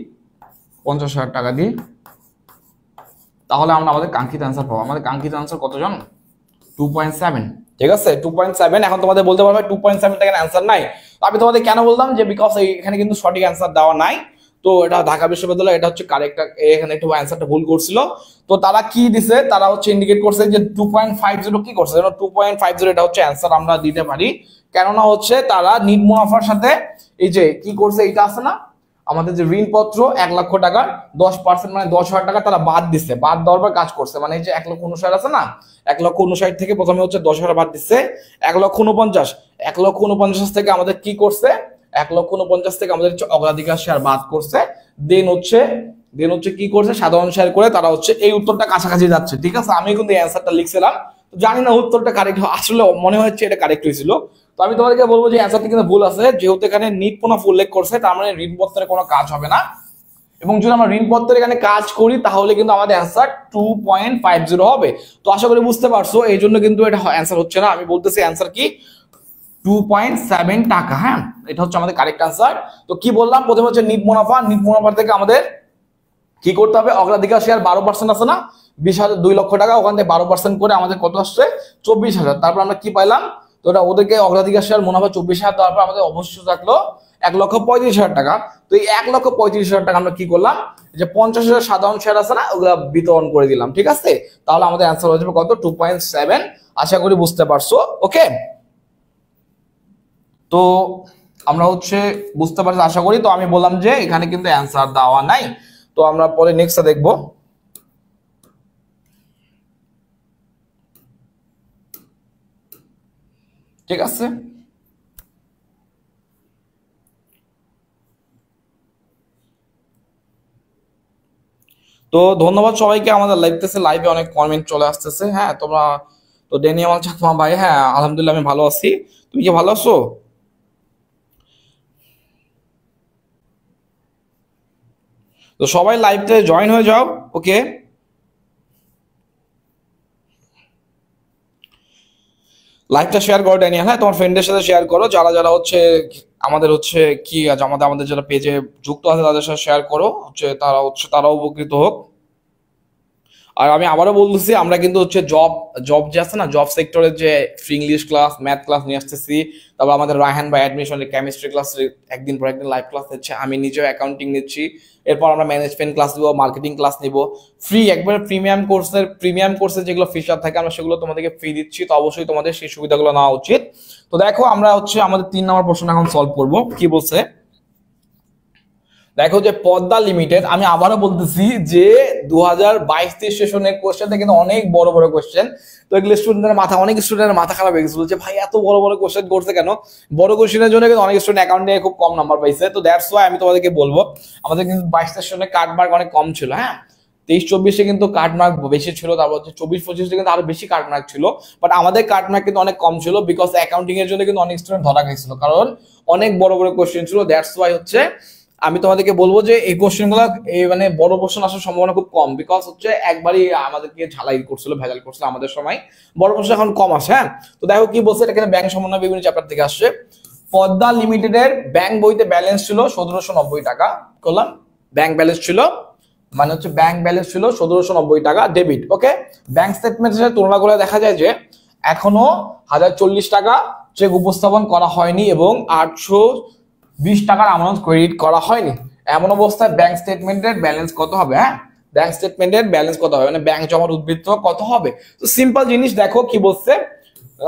50,000 টাকা দিয়ে, তাহলে আমরা আমাদের কাঙ্ক্ষিত অ্যান্সার পাবো। আমাদের কাঙ্ক্ষিত অ্যান্সার কত জানো? 2.7। ঠিক আছে, 2.7। এখন তোমাদের বলতে পারবে 2.7 টাকা অ্যান্সার নাই, তো আমি তোমাদের কেন বললাম যে বিকজ এখানে কিন্তু সঠিক অ্যান্সার দেওয়া নাই। তো এটা ঢাকা বিশ্ববিদ্যালয়, এটা হচ্ছে কারেক্ট, এখানে একটু অ্যান্সারটা ভুল করছিল। তো তারা কি দিছে, তারা হচ্ছে ইন্ডিকেট করছে যে 2.50 কি করছে, 2.50 এটা হচ্ছে অ্যান্সার আমরা দিতে পারি। কেননা হচ্ছে তারা নিট মুনাফার সাথে এই যে কি করছে, এটা আছে না আমাদের যে ঋণপত্র 1,00,000 টাকার 10% মানে 10,000 টাকা তারা বাদ দিচ্ছে, বাদ দেওয়ার পর কাজ করছে। মানে এই যে 1,59,000 আছে না, 1,59,000 থেকে প্রথমে হচ্ছে 10,000 বাদ দিচ্ছে, 1,49,000, 1,49,000 থেকে আমাদের কি করছে, 1,49,000 থেকে আমাদের হচ্ছে অগ্রাধিকার শেয়ার বাদ করছে, দেন হচ্ছে কি করছে সাধারণ শেয়ার করে তারা হচ্ছে এই উত্তরটা কাছাকাছি যাচ্ছে। ঠিক আছে, আমি কিন্তু অ্যান্সারটা লিখছিলাম, জানি না উত্তরটা কারেক্ট, আসলে মনে হচ্ছে এটা কারেক্ট হয়েছিল। তো আমি তোমাদেরকে বলবো যে অ্যান্সারটা কিন্তু ভুল আছে, যেহেতু এখানে নিট মুনাফা উল্লেখ করছে তার মানে ঋণপত্রের কোনো কাজ হবে না। এবং যদি আমরা ঋণপত্রের এখানে কাজ করি তাহলে কিন্তু আমাদের অ্যান্সার 2.50 হবে। তো আশা করি বুঝতে পারছো, এই জন্য কিন্তু এটা অ্যান্সার হচ্ছে না। আমি বলতেছি অ্যান্সার কি 2.7 টাকা। হ্যাঁ, এটা হচ্ছে আমাদের কারেক্ট অ্যান্সার। তো কি বললাম, প্রথমে হচ্ছে নিট মুনাফা, নিট মুনাফা থেকে আমাদের কি করতে হবে, অগ্রাধিকার শেয়ার 12% আছে না, 2 লক্ষ টাকা, ওখান থেকে 12% করে আমাদের কত আসছে 24,000। তারপর আমরা কি পাইলাম, তো এটা ওদেরকে অগ্রাধিকার শেয়ার মুনাফা 24,000 দেওয়ার পর আমাদের অবশ্যই থাকলো 1,35,000 টাকা। তো এই 1,35,000 টাকা আমরা কি করলাম, যে 50,000 সাধারণ শেয়ার আছে না, ওগুলা বিতরণ করে দিলাম। ঠিক আছে, তাহলে আমাদের অ্যান্সার হয়ে যাবে কত, 2.7। আশা করি বুঝতে পারছো। ওকে, তো আমরা হচ্ছে বুঝতে পারছি আশা করি। তো আমি বললাম যে এখানে কিন্তু অ্যান্সার দেওয়া নাই। তো আমরা পরে নেক্সটটা দেখব। ঠিক আছে, তো ধন্যবাদ সবাইকে। আমাদের লাইভে অনেক কমেন্ট চলে আসতেছে। হ্যাঁ, তোমরা তো ডেনিয়াল চাকমা ভাই, হ্যাঁ আলহামদুলিল্লাহ আমি ভালো আছি, তুমি কি ভালো আছো? তো সবাই লাইভে জয়েন হয়ে যাও। ওকে, লাইভটা শেয়ার করো ড্যানিয়াল, হ্যাঁ তোমার ফ্রেন্ডের সাথে শেয়ার করো, যারা যারা হচ্ছে আমাদের হচ্ছে কি আছে, আমাদের যারা পেজে যুক্ত আছে তাদের সাথে শেয়ার করো, হচ্ছে তারাও উপকৃত হোক। আর আমি আবারও বলতেছি, আমরা কিন্তু হচ্ছে জব জব যে আছে না, জব সেক্টরের যে free English class, math class নিয়ে আসতেছি। তারপর আমাদের রায়হান ভাই অ্যাডমিশনের কেমিস্ট্রি ক্লাস একদিন পর একদিন লাইভ ক্লাস নিচ্ছে, আমি নিজেও অ্যাকাউন্টিং নিচ্ছি। এরপর আমরা ম্যানেজমেন্ট ক্লাস নিব, মার্কেটিং ক্লাস নিব, ফ্রি একবারে প্রিমিয়াম কোর্সের যেগুলো ফিচার থাকে আমরা সেগুলো তোমাদেরকে ফ্রি দিচ্ছি। তো অবশ্যই তোমাদের সেই সুবিধাগুলো নেওয়া উচিত। তো দেখো আমরা হচ্ছে আমাদের 3 নম্বর প্রশ্ন এখন সলভ করব। কি বলছে দেখো, যে পদ্মা লিমিটেড, আমি আবারও বলতেছি যে 2022-23 সেশনের কোশ্চেনটা কিন্তু অনেক বড় বড় কোশ্চেন। তো এগুলো অনেক স্টুডেন্টের মাথা খারাপ হয়ে গেছিল যে ভাই এত বড় বড় কোশ্চেন করছে কেন। বড় কোশ্চেনের জন্য কিন্তু অনেক স্টুডেন্ট অ্যাকাউন্টে খুব কম নাম্বার পাইছে। তো দ্যাটস ওয়াই আমি তোমাদেরকে বলবো, আমাদের কিন্তু 22 সেশনে কাট মার্ক অনেক কম ছিল। হ্যাঁ, 23-24-এ কিন্তু কাট মার্ক বেশি ছিল, তারপর হচ্ছে 24-25-এ কিন্তু আরো বেশি কাট মার্ক ছিল। বাট আমাদের কাট মার্ক কিন্তু অনেক কম ছিল, বিকজ অ্যাকাউন্টিং এর জন্য কিন্তু অনেক স্টুডেন্ট ধরা গেছিল, কারণ অনেক বড় বড় কোশ্চেন ছিল। দ্যাটস ওয়াই হচ্ছে আমি তোমাদেরকে বলবো যে এই কোশ্চেন গুলো মানে বড় কোশ্চেন আসার সম্ভাবনা খুব কম, বিকজ হচ্ছে একবারই আমাদেরকে ঝালাই করছিল, ভেজাল করছিল আমাদের সময়। বড় কোশ্চেন এখন কম আসে। হ্যাঁ, তো দেখো কি বলছে, এটা ব্যাংক সমন্বয় বিভিন্ন চ্যাপ্টার থেকে আসছে। পদ্মা লিমিটেডের ব্যাংক বইতে ব্যালেন্স ছিল 1,790 টাকা। করলাম ব্যাংক ব্যালেন্স ছিল, মানে হচ্ছে ব্যাংক ব্যালেন্স ছিল 1,790 টাকা ডেবিট। ওকে, ব্যাংক স্টেটমেন্টের সাথে তুলনা করে দেখা যায় যে এখনো 1,040 টাকা চেক উপস্থাপন করা হয়নি এবং 820 টাকার আমানত ক্রেডিট করা হয়নি। এমন অবস্থায় ব্যাংক স্টেটমেন্টের ব্যালেন্স কত হবে? হ্যাঁ, ব্যাংক স্টেটমেন্টের ব্যালেন্স কত হবে, মানে ব্যাংক জমার উদ্বৃত্ত কত হবে? তো সিম্পল জিনিস, দেখো কি বলছে,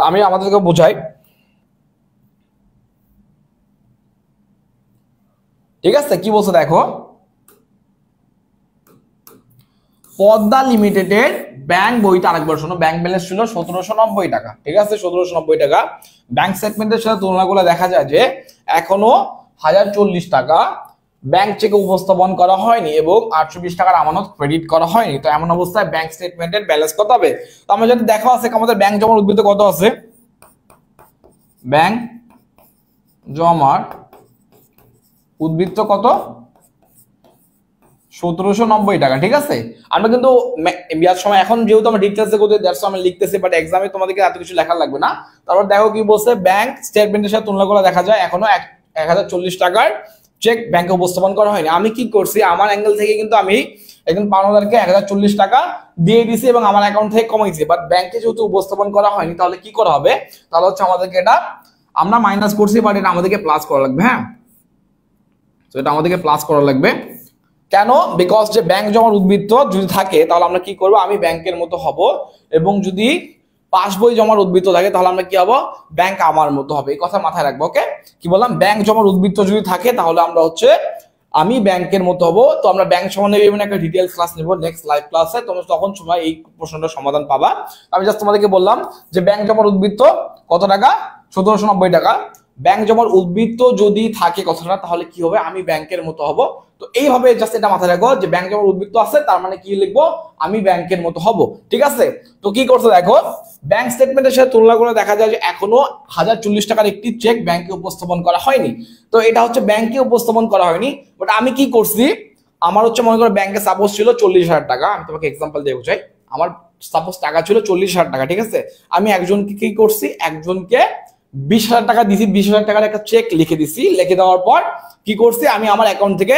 আমি আমাদেরকে বোঝাই। ঠিক আছে, কি বলছে দেখো, পদ্মা লিমিটেডের ব্যাংক বইতে, আরেকবার শোনো, ব্যাংক ব্যালেন্স ছিল 1,790 টাকা। ঠিক আছে, 1,790 টাকা। ব্যাংক স্টেটমেন্টের সাথে তুলনা করে দেখা যায় যে এখনো 1,040 টাকা ব্যাংক চেকে উপস্থাপন করা হয়নি এবং 820 টাকার আমানত ক্রেডিট করা হয়নি। তো এমন অবস্থায় ব্যাংক স্টেটমেন্টের ব্যালেন্স কত হবে? তো আমরা যদি দেখা আছে আমাদের ব্যাংক জমার উদ্বৃত্ত কত আছে, ব্যাংক জমার উদ্বৃত্ত কত, 1,790 টাকা। ঠিক আছে, আমরা কিন্তু বিয়ার সময় এখন যেহেতু আমরা ডিটেলসে করতে দ্যাটস আমি লিখতেছি, বাট এক্সামে তোমাদেরকে এত কিছু লেখা লাগবে না। তারপর দেখো কি বলছে, ব্যাংক স্টেটমেন্টের সাথে তুলনা করে দেখা যায় এখনো 1,040 টাকার চেক ব্যাংকে উপস্থাপন করা হয়নি। আমি কি করছি, আমার অ্যাঙ্গেল থেকে কিন্তু আমি একজন পাওনাদারকে 1,040 টাকা দিয়ে দিছি এবং আমার অ্যাকাউন্ট থেকে কমাইছি, বাট ব্যাংকে যেহেতু উপস্থাপন করা হয়নি তাহলে কি করা হবে, তাহলে হচ্ছে আমাদেরকে এটা আমরা মাইনাস করছি, বাট এটা আমাদেরকে প্লাস করা লাগবে। হ্যাঁ, তো এটা আমাদেরকে প্লাস করা লাগবে। কেন? বিকজ যে ব্যাংক জমার উদ্বৃত্ত যদি থাকে তাহলে আমরা কি করব, আমি ব্যাংকের মতো হব, এবং যদি পাসবই জমার উদ্বৃত্ত থাকে তাহলে আমরা কি হব, ব্যাংক আমার মতো হবে। এই কথা মাথায় রাখবো। ওকে, কি বললাম, ব্যাংক জমার উদ্বৃত্ত যদি থাকে তাহলে আমরা হচ্ছে আমি ব্যাংকের মতো হব। তো আমরা ব্যাংক সম্বন্ধে বিভিন্ন একটা ডিটেইলস ক্লাস নেব নেক্সট লাইভ ক্লাসে, তোমরা তখন সময় এই প্রশ্নটার সমাধান পাবা। আমি জাস্ট তোমাদেরকে বললাম যে ব্যাংক জমার উদ্বৃত্ত কত টাকা, 1790 টাকা। ব্যাংক জমার উদ্বৃত্ত যদি থাকে কথাটা, তাহলে কি হবে, আমি ব্যাংকের মতো হব। তো এইভাবে জাস্ট এটা মাথায় রাখো যে ব্যাংক জমার উদ্বৃত্ত আছে, তার মানে কি লিখবো, আমি ব্যাংকের মতো হব। ঠিক আছে, তো কি করছো দেখো, ব্যাংক স্টেটমেন্টের সাথে তুলনা করে দেখা যায় যে এখনো 1040 টাকার একটি চেক ব্যাংকে উপস্থাপন করা হয়নি। তো এটা হচ্ছে ব্যাংকে উপস্থাপন করা হয়নি, বাট আমি কি করছি, আমার হচ্ছে মনে করো ব্যাংকে সাপোজ ছিল 40,000 টাকা। আমি তোমাকে এক্সাম্পল দিয়ে বোঝাই। আমার সাপোজ টাকা ছিল 40,000 টাকা। ঠিক আছে, আমি একজনকে কি করছি, একজনকে 20,000 টাকা দিছি, 20,000 টাকার একটা চেক লিখে দিছি। লিখে দেওয়ার পর কি করছি, আমি আমার অ্যাকাউন্ট থেকে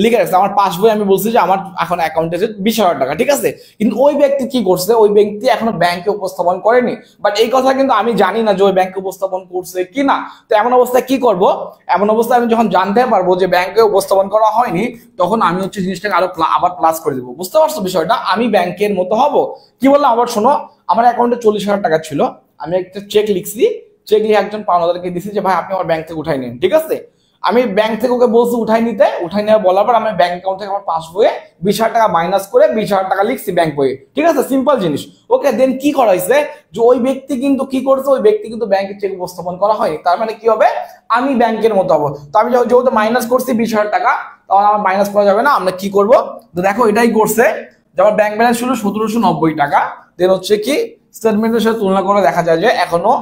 লিখে রাখছি, আমার পাসবই আমি বলছি যে আমার এখন অ্যাকাউন্টে আছে 20,000 টাকা। ঠিক আছে, কিন্তু ওই ব্যক্তি কি করছে, ওই ব্যক্তি এখনো ব্যাংকে উপস্থাপন করেনি। বাট এই কথা কিন্তু আমি জানি না যে ওই ব্যাংকে উপস্থাপন করছে কিনা। তো এমন অবস্থায় কি করব, এমন অবস্থায় আমি যখন জানতে পারবো যে ব্যাংকে উপস্থাপন করা হয়নি, তখন আমি হচ্ছে জিনিসটাকে আরো আবার প্লাস করে দেবো। বুঝতে পারছো বিষয়টা, আমি ব্যাংকের মতো হব। কি বললাম আবার শোনো, আমার অ্যাকাউন্টে 40,000 টাকা ছিল, আমি একটা চেক লিখছি, চেক লিখে একজন পাওনাদারকে দিছি যে ভাই আপনি আমার ব্যাংক থেকে উঠাই নিন। ঠিক আছে, আমি ব্যাংক থেকে ওকে বলছি উঠাই নেওয়া বলার পর আমি ব্যাংক অ্যাকাউন্ট থেকে আমার পাসবইয়ে 20,000 টাকা মাইনাস করে 20,000 টাকা লিখছি ব্যাংক বইয়ে। ঠিক আছে, সিম্পল জিনিস। ওকে, দেন কি করা হয়েছে, যে ওই ব্যক্তি কিন্তু কি করছে, ওই ব্যক্তি কিন্তু ব্যাংকের চেক উপস্থাপন করা হয়নি। তার মানে কি হবে, আমি ব্যাংকের মতো হবো। তো আমি যেহেতু মাইনাস করছি 20,000 টাকা, তখন আমার মাইনাস করা যাবে না। আমরা কি করব, তো দেখো এটাই করছে যে আমার ব্যাংক ব্যালেন্স ছিল 1790 টাকা। দেন হচ্ছে কি, স্টেটমেন্টের সাথে তুলনা করে দেখা যায় যে এখনো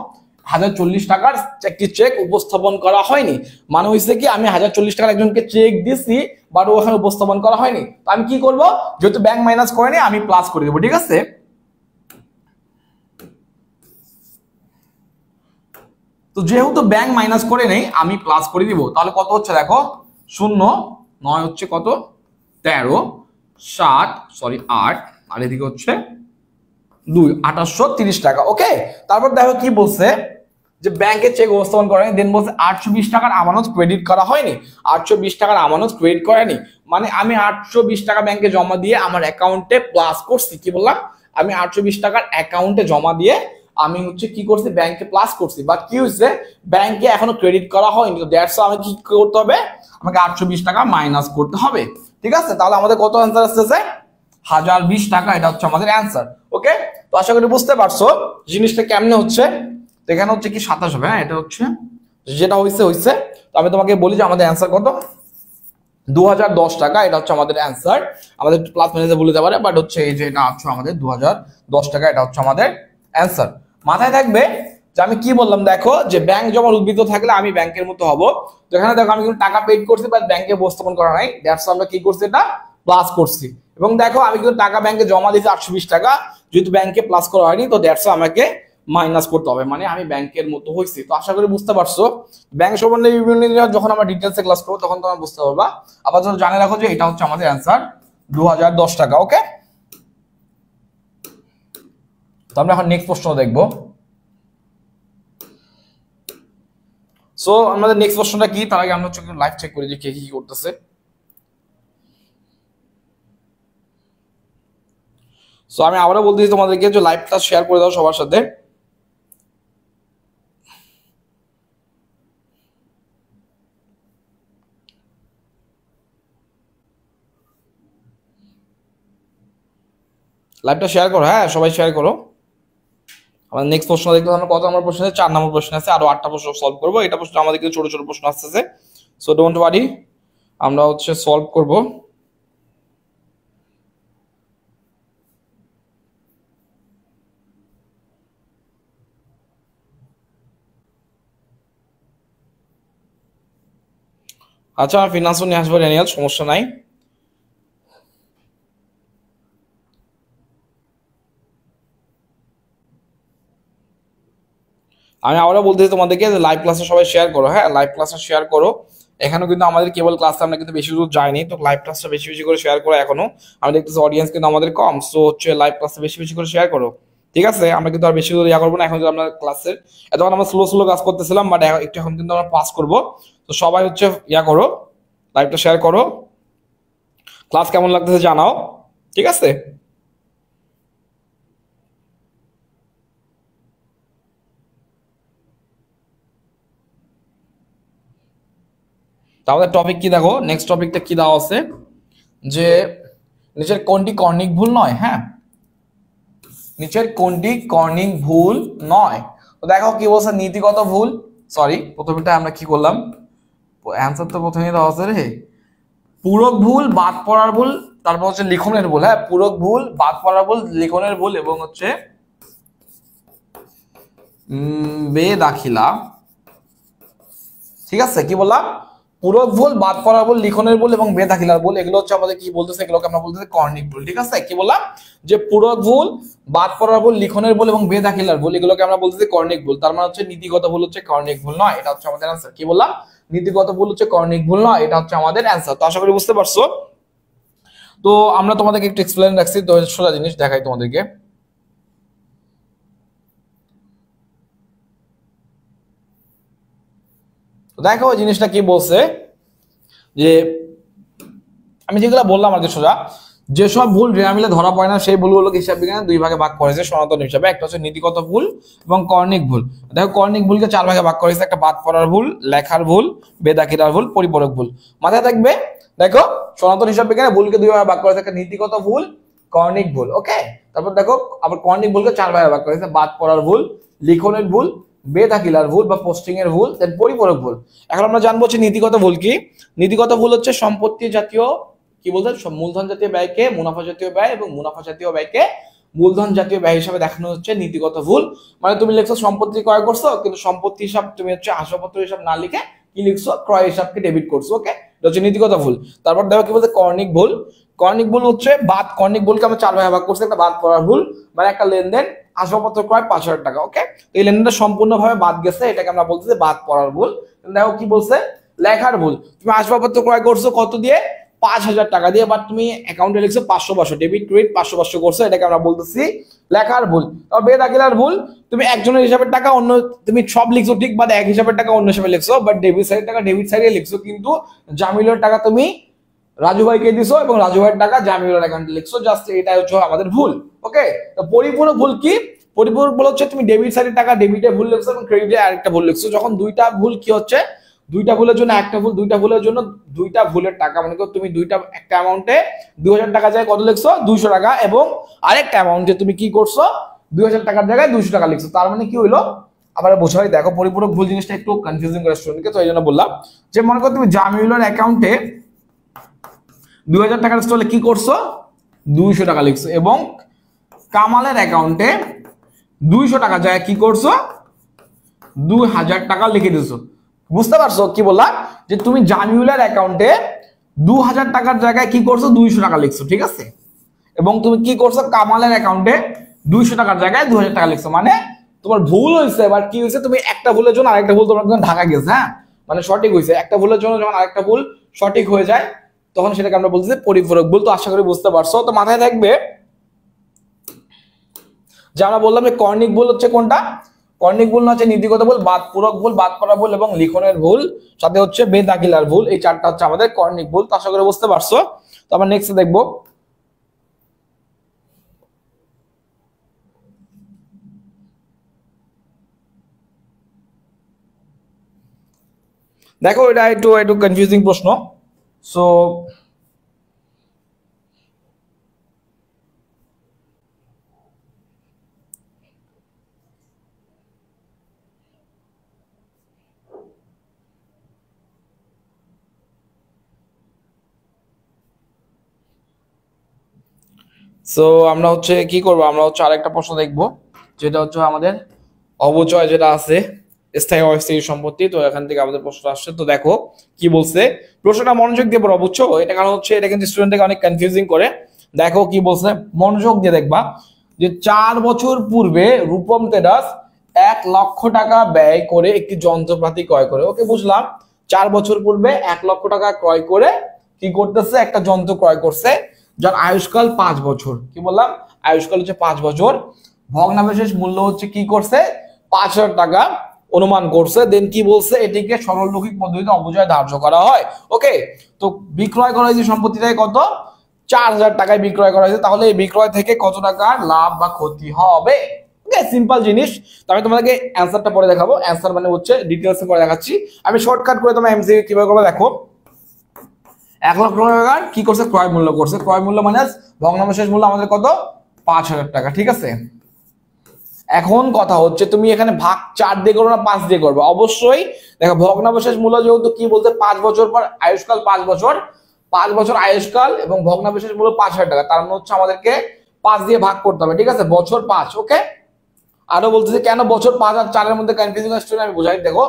1040 টাকার একটি চেক উপস্থাপন করা হয়নি। মানে হয়েছে কি, আমি 1040 টাকার একজনকে চেক দিছি, বাট ওখানে উপস্থাপন করা হয়নি। তো আমি কি করব, যেহেতু ব্যাংক মাইনাস করেনি, আমি প্লাস করে দেবো। ঠিক আছে, তো যেহেতু ব্যাংক মাইনাস করে নেই, আমি প্লাস করে দিব। তাহলে কত হচ্ছে দেখো, 0 9 হচ্ছে কত, 13 7 সরি 8, আর এদিকে হচ্ছে 2 2830 টাকা। ওকে, তারপর দেখো কি বলছে, যে ব্যাংকে চেক উপস্থাপন করেনি। দেন বলছে 820 টাকার আমানত ক্রেডিট করা হয়নি। 820 টাকার আমানত ক্রেডিট করেনি, মানে আমি 820 টাকা ব্যাংকে জমা দিয়ে আমার অ্যাকাউন্টে প্লাস করছি। কি বললাম, আমি 820 টাকার অ্যাকাউন্টে জমা দিয়ে আমি হচ্ছে কি করছি, ব্যাংকে প্লাস করছি। বাট কি হয়েছে, ব্যাংকে এখনো ক্রেডিট করা হয়নি। তো দ্যাটস আমি কি করতে হবে, আমাকে 820 টাকা মাইনাস করতে হবে। ঠিক আছে, তাহলে আমাদের কত অ্যান্সার আসতেছে, 1020 টাকা। এটা হচ্ছে আমাদের অ্যান্সার। ওকে, তো আশা করি বুঝতে পারছো জিনিসটা কেমনে হচ্ছে। তো এখানে হচ্ছে কি 27 হবে। হ্যাঁ, এটা হচ্ছে যেটা হয়েছে। তো আমি তোমাকে বলি যে আমাদের অ্যান্সার কত, 2010 টাকা। এটা হচ্ছে আমাদের অ্যান্সার। আমাদের প্লাস মাইনাসে বলে দিতে পারে, বাট হচ্ছে এই যে এটা হচ্ছে আমাদের 2010 টাকা। এটা হচ্ছে আমাদের অ্যান্সার। মাথায় থাকবে যে আমি কি বললাম, দেখো যে ব্যাংক জমার উদ্বৃত্ত থাকলে আমি ব্যাংকের মতো হব। তো এখানে দেখো আমি কিন্তু টাকা পেড করছি, বাট ব্যাংকে উপস্থাপন করা নাই। দ্যাটস আমরা কি করছি, এটা প্লাস করছি। এবং দেখো আমি কিন্তু টাকা ব্যাংকে জমা দিয়েছি 820 টাকা, যেহেতু ব্যাংকে প্লাস করা হয়নি, তো দ্যাটস আমাকে মাইনাস করতে হবে, মানে আমি ব্যাংকের মতো হয়েছি। তো আশা করি বুঝতে পারছো। ব্যাংক সম্বন্ধে বিভিন্ন যখন আমরা ডিটেলসে ক্লাস করবো তখন তোমরা বুঝতে পারবা। আবার যখন জানে রাখো যে এটা হচ্ছে আমাদের অ্যান্সার 2010 টাকা। ওকে, তো আমরা এখন নেক্সট প্রশ্ন দেখবো। সো আমাদের নেক্সট প্রশ্নটা কি, তার আগে আমরা হচ্ছে লাইভ চেক করি যে কে কি করতেছে। সো আমি আবারও বলতেছি তোমাদেরকে যে লাইভ ক্লাস শেয়ার করে দাও সবার সাথে। লাইভটা শেয়ার করো, হ্যাঁ সবাই শেয়ার করো। আমাদের নেক্সট প্রশ্ন দেখতে আমরা কত নম্বর প্রশ্ন আছে, 4 নম্বর প্রশ্ন আছে, আরো 8টা প্রশ্ন সলভ করবো। এটা প্রশ্ন আমাদের কিন্তু ছোট ছোট প্রশ্ন আসতেছে, সো ডোন্ট ওয়ারি, আমরা হচ্ছে সলভ করব। আচ্ছা, ফিনান্সও নিয়ে আসবো, ড্যানিয়েল, সমস্যা নাই। আমি আবারও বলতেছি তোমাদেরকে লাইভ ক্লাসে সবাই শেয়ার করো, হ্যাঁ লাইভ ক্লাসে শেয়ার করো। এখনো কিন্তু আমাদের কেবল ক্লাসে আমরা কিন্তু বেশি দূর যাইনি, তো লাইভ ক্লাসটা বেশি বেশি করে শেয়ার করো। এখনো আমি দেখতেছি অডিয়েন্স কিন্তু আমাদের কম, সো হচ্ছে লাইভ ক্লাসে বেশি বেশি করে শেয়ার করো। ঠিক আছে, আমরা কিন্তু আর বেশি ইয়া করবো না। এখন যদি আমরা ক্লাসের এতক্ষণ আমরা স্লো স্লো কাজ করতেছিলাম, বাট একটু এখন কিন্তু আমরা পাস করবো। তো সবাই হচ্ছে ইয়া করো, লাইভটা শেয়ার করো, ক্লাস কেমন লাগতেছে জানাও, ঠিক আছে। তো আমাদের টপিক কি দেখো, নেক্সট টপিকটা কি দেওয়া আছে যে নিচের কোনটি কর্ণিক ভুল নয়। হ্যাঁ, নিচের কোনটি কর্ণিক ভুল নয়। তো দেখো কি বলছে, নীতিগত ভুল, সরি প্রথমটা আমরা কি করলাম, অ্যান্সার তো প্রথমেই দেওয়া আছে রে, পূরক ভুল, বাদ পড়ার ভুল, তারপর হচ্ছে লিখনের ভুল। হ্যাঁ, পূরক ভুল, বাদ পড়ার ভুল, লিখনের ভুল এবং হচ্ছে বেদাখিলা। ঠিক আছে, কি বললাম, পূরক ভুল, বাদ পড়ার ভুল, লিখনের ভুল এবং বেদাখিলার ভুল, এগুলো হচ্ছে আমাদের কি বলতেছে, এগুলোকে আমরা বলতেছি কর্ণিক ভুল। ঠিক আছে, কি বললাম যে পূরক ভুল, বাদ পড়ার ভুল, লিখনের ভুল এবং বেদাখিলার ভুল, এগুলোকে আমরা বলতেছি কর্ণিক ভুল। তার মানে হচ্ছে নীতিগত ভুল হচ্ছে কর্ণিক ভুল নয়, এটা হচ্ছে আমাদের অ্যান্সার। কি বললাম, নীতিগত ভুল হচ্ছে কর্ণিক ভুল নয়, এটা হচ্ছে আমাদের অ্যান্সার। তো আশা করি বুঝতে পারছো। তো আমরা তোমাদেরকে একটু এক্সপ্লেন রাখছি, তো সোজা জিনিস দেখাই তোমাদেরকে। দেখো জিনিসটা কি বলছে, যে আমি যেগুলো বললাম আর কি সোজা, যেসব ভুল রেয়া মিলে ধরা পড়ে না সেই ভুলগুলোকে হিসাব বিজ্ঞানে দুই ভাগে ভাগ করেছে সনাতন হিসাবে। একটা হচ্ছে নীতিগত ভুল এবং কর্ণিক ভুল। দেখো কর্ণিক ভুলকে চার ভাগে ভাগ করেছে, একটা বাদ পড়ার ভুল, লেখার ভুল, বেদাখিলার ভুল, পরিপূরক ভুল। মাথায় থাকবে, দেখো সনাতন হিসাব বিজ্ঞানে ভুলকে দুই ভাগে ভাগ করেছে, একটা নীতিগত ভুল, কর্ণিক ভুল। ওকে, তারপর দেখো আবার কর্ণিক ভুলকে চার ভাগে ভাগ করেছে, বাদ পড়ার ভুল, লিখনের ভুল, বেদাখিলার ভুল বা পোস্টিং এর ভুল, দেন পরিপূরক ভুল। এখন আমরা জানবো হচ্ছে নীতিগত ভুল কি। নীতিগত ভুল হচ্ছে সম্পত্তি জাতীয়, কি বলতে, মূলধন জাতীয় ব্যয়কে মুনাফা জাতীয় ব্যয় এবং মুনাফা জাতীয় ব্যয়কে মূলধন জাতীয় ব্যয় হিসাবে দেখানো হচ্ছে নীতিগত ভুল। মানে তুমি লিখছো সম্পত্তি ক্রয় করছো, কিন্তু সম্পত্তি হিসাব তুমি হচ্ছে আসবাবপত্র হিসাব না লিখে কি লিখছো, ক্রয় হিসাবকে ডেবিট করছো। ওকে, এটা হচ্ছে নীতিগত ভুল। তারপর দেখো কি বলতে, কর্ণিক ভুল। কর্ণিক ভুল হচ্ছে বাদ, কর্ণিক ভুলকে আমরা চার ভাগে ভাগ করছি, একটা বাদ পড়ার ভুল, মানে একটা লেনদেন আসবাবপত্র ক্রয় ৫,০০০ টাকা। ওকে, এই লেনদেনটা সম্পূর্ণভাবে বাদ গেছে, এটাকে আমরা বলতেছি বাদ পড়ার ভুল। দেখো কি বলছে, লেখার ভুল। তুমি আসবাবপত্র ক্রয় করছো কত দিয়ে, ৫,০০০ টাকা দিয়ে, বাট তুমি অ্যাকাউন্টে লিখছো ৫০০ ডেবিট ক্রেডিট ৫০০ করছো, এটাকে আমরা বলতেছি লেখার ভুল। আর বেদাখিলার ভুল, তুমি একজনের হিসাবের টাকা অন্য, তুমি সব লিখছো ঠিক, বাট এক হিসাবের টাকা অন্য হিসাবে লিখছো, বাট ডেবিট সাইডের টাকা ডেবিট সাইডে লিখছো, কিন্তু জামিলের টাকা তুমি রাজু ভাইকে দিছো এবং রাজু ভাইয়ের টাকা জামিলের অ্যাকাউন্টে লিখছো, জাস্ট এটাই হচ্ছে আমাদের ভুল। ওকে, তো পরিপূরক ভুল কি, পরিপূরক ভুল হচ্ছে তুমি ডেবিট সাইডের টাকা ডেবিটে ভুল লিখছো এবং ক্রেডিটে আরেকটা ভুল লিখছো। যখন দুইটা ভুল কি হচ্ছে, দুইটা ভুলের জন্য একটা ভুল, দুইটা ভুলের জন্য দুইটা ভুলের টাকা, মানে তুমি দুইটা, একটা অ্যামাউন্টে ২০০০ টাকা জায়গায় কত লিখছো, ২০০ টাকা, এবং আরেকটা অ্যামাউন্টে তুমি কি করছো, ২০০০ টাকার জায়গায় ২০০ টাকা লিখছো। তার মানে কি হইলো, আবার বোঝাই। দেখো পরিপূরক ভুল জিনিসটা একটু কনফিউজিং করে স্টুডেন্টকে, তো এই জন্য বললাম যে মনে করো তুমি জামিউলের অ্যাকাউন্টে ২০০০ টাকার স্টলে কি করছো, ২০০ টাকা লিখছো, এবং কামালের অ্যাকাউন্টে ২০০ টাকা জায়গায় কি করছো, ২০০০ টাকা লিখে দিছো। বুঝতে পারছো কি বললাম, যে তুমি জামিউলের অ্যাকাউন্টে ২০০০ টাকার জায়গায় কি করছো, ২০০ টাকা লিখছো। ঠিক আছে, এবং তুমি কি করছো, কামালের অ্যাকাউন্টে ২০০ টাকার জায়গায় ২০০০ টাকা লিখছো। মানে তোমার ভুল হয়েছে, এবার কি হয়েছে, তুমি একটা ভুলের জন্য আরেকটা ভুল তোমার ঢাকা গেছে। হ্যাঁ, মানে সঠিক হয়েছে, একটা ভুলের জন্য যখন আরেকটা ভুল সঠিক হয়ে যায় তখন সেটাকে আমরা বলতেছি পরিপূরক ভুল। তো আশা করি বুঝতে পারছো। তো মাথায় থাকবে যে আমরা বললাম যে কর্ণিক ভুল হচ্ছে কোনটা, কর্ণিক ভুল হচ্ছে নীতিগত ভুল, বাদ পূরক ভুল, বাদ পড়া ভুল এবং লিখনের ভুল, সাথে হচ্ছে বেদাখিলার ভুল। এই চারটা হচ্ছে আমাদের কর্ণিক ভুল। তো আশা করি বুঝতে পারছো। তো আমরা নেক্সট দেখবো, দেখো এটা একটু একটু কনফিউজিং প্রশ্ন। সো আমরা হচ্ছে কি করবো, আমরা হচ্ছে আরেকটা প্রশ্ন দেখবো, যেটা হচ্ছে আমাদের অবচয় যেটা আছে, স্থায়ী অস্থায়ী সম্পত্তি। তো এখান থেকে আমাদের প্রশ্ন আসছে। তো দেখো কি বলছে, প্রশ্নটা মনোযোগ দিয়ে পড়ো, বুঝছো, এটা কারণ হচ্ছে এটা কিন্তু স্টুডেন্টকে অনেক কনফিউজিং করে। দেখো কি বলছে, মনোযোগ দিয়ে দেখবা, যে ৪ বছর পূর্বে রূপম ট্রেডার্স ১,০০,০০০ টাকা ব্যয় করে একটি যন্ত্রপাতি ক্রয় করে। ওকে, বুঝলাম, ৪ বছর পূর্বে ১,০০,০০০ টাকা ক্রয় করে কি করতেছে, একটা যন্ত্র ক্রয় করছে, যার আয়ুষ্কাল ৫ বছর। কি বললাম, আয়ুষ্কাল হচ্ছে ৫ বছর। ভগ্নাবশেষ মূল্য হচ্ছে কি করছে 5,000 টাকা অনুমান করছে, দেন কি বলছে এটিকে সরলরৈখিক পদ্ধতিতে অবচয় ধার্য করা হয়। ওকে, তো বিক্রয় করা হয়েছে সম্পত্তিটাই কত 4,000 টাকায় বিক্রয় করা হয়েছে, তাহলে এই বিক্রয় থেকে কত টাকার লাভ বা ক্ষতি হবে? ওকে, সিম্পল জিনিস। তো আমি তোমাদেরকে অ্যান্সারটা পরে দেখাবো, অ্যান্সার মানে হচ্ছে ডিটেইলসে পরে দেখাচ্ছি। আমি শর্টকাট করে তোমার এমসিকিউ কিভাবে করবে দেখো। 1 লক্ষ টাকার কি করছে ক্রয় মূল্য করছে, ক্রয় মূল্য মানে ভগ্নাবশেষ মূল্য আমাদের কত 5,000 টাকা, ঠিক আছে। এখন কথা হচ্ছে তুমি এখানে ভাগ 4 দিয়ে করবে না 5 দিয়ে করবে? অবশ্যই দেখো ভগ্নাবশেষ মূল্য যেহেতু কি বলতে 5 বছর পর আয়ুষ্কাল 5 বছর, 5 বছর আয়ুষ্কাল এবং ভগ্নাবশেষ মূল্য 5,000 টাকা, তার মানে হচ্ছে আমাদেরকে 5 দিয়ে ভাগ করতে হবে, ঠিক আছে, বছর 5। ওকে, আরো বলতেছে কেন বছর 5 আর 4 এর মধ্যে কনফিউজিং আসছে আমি বুঝাই। দেখো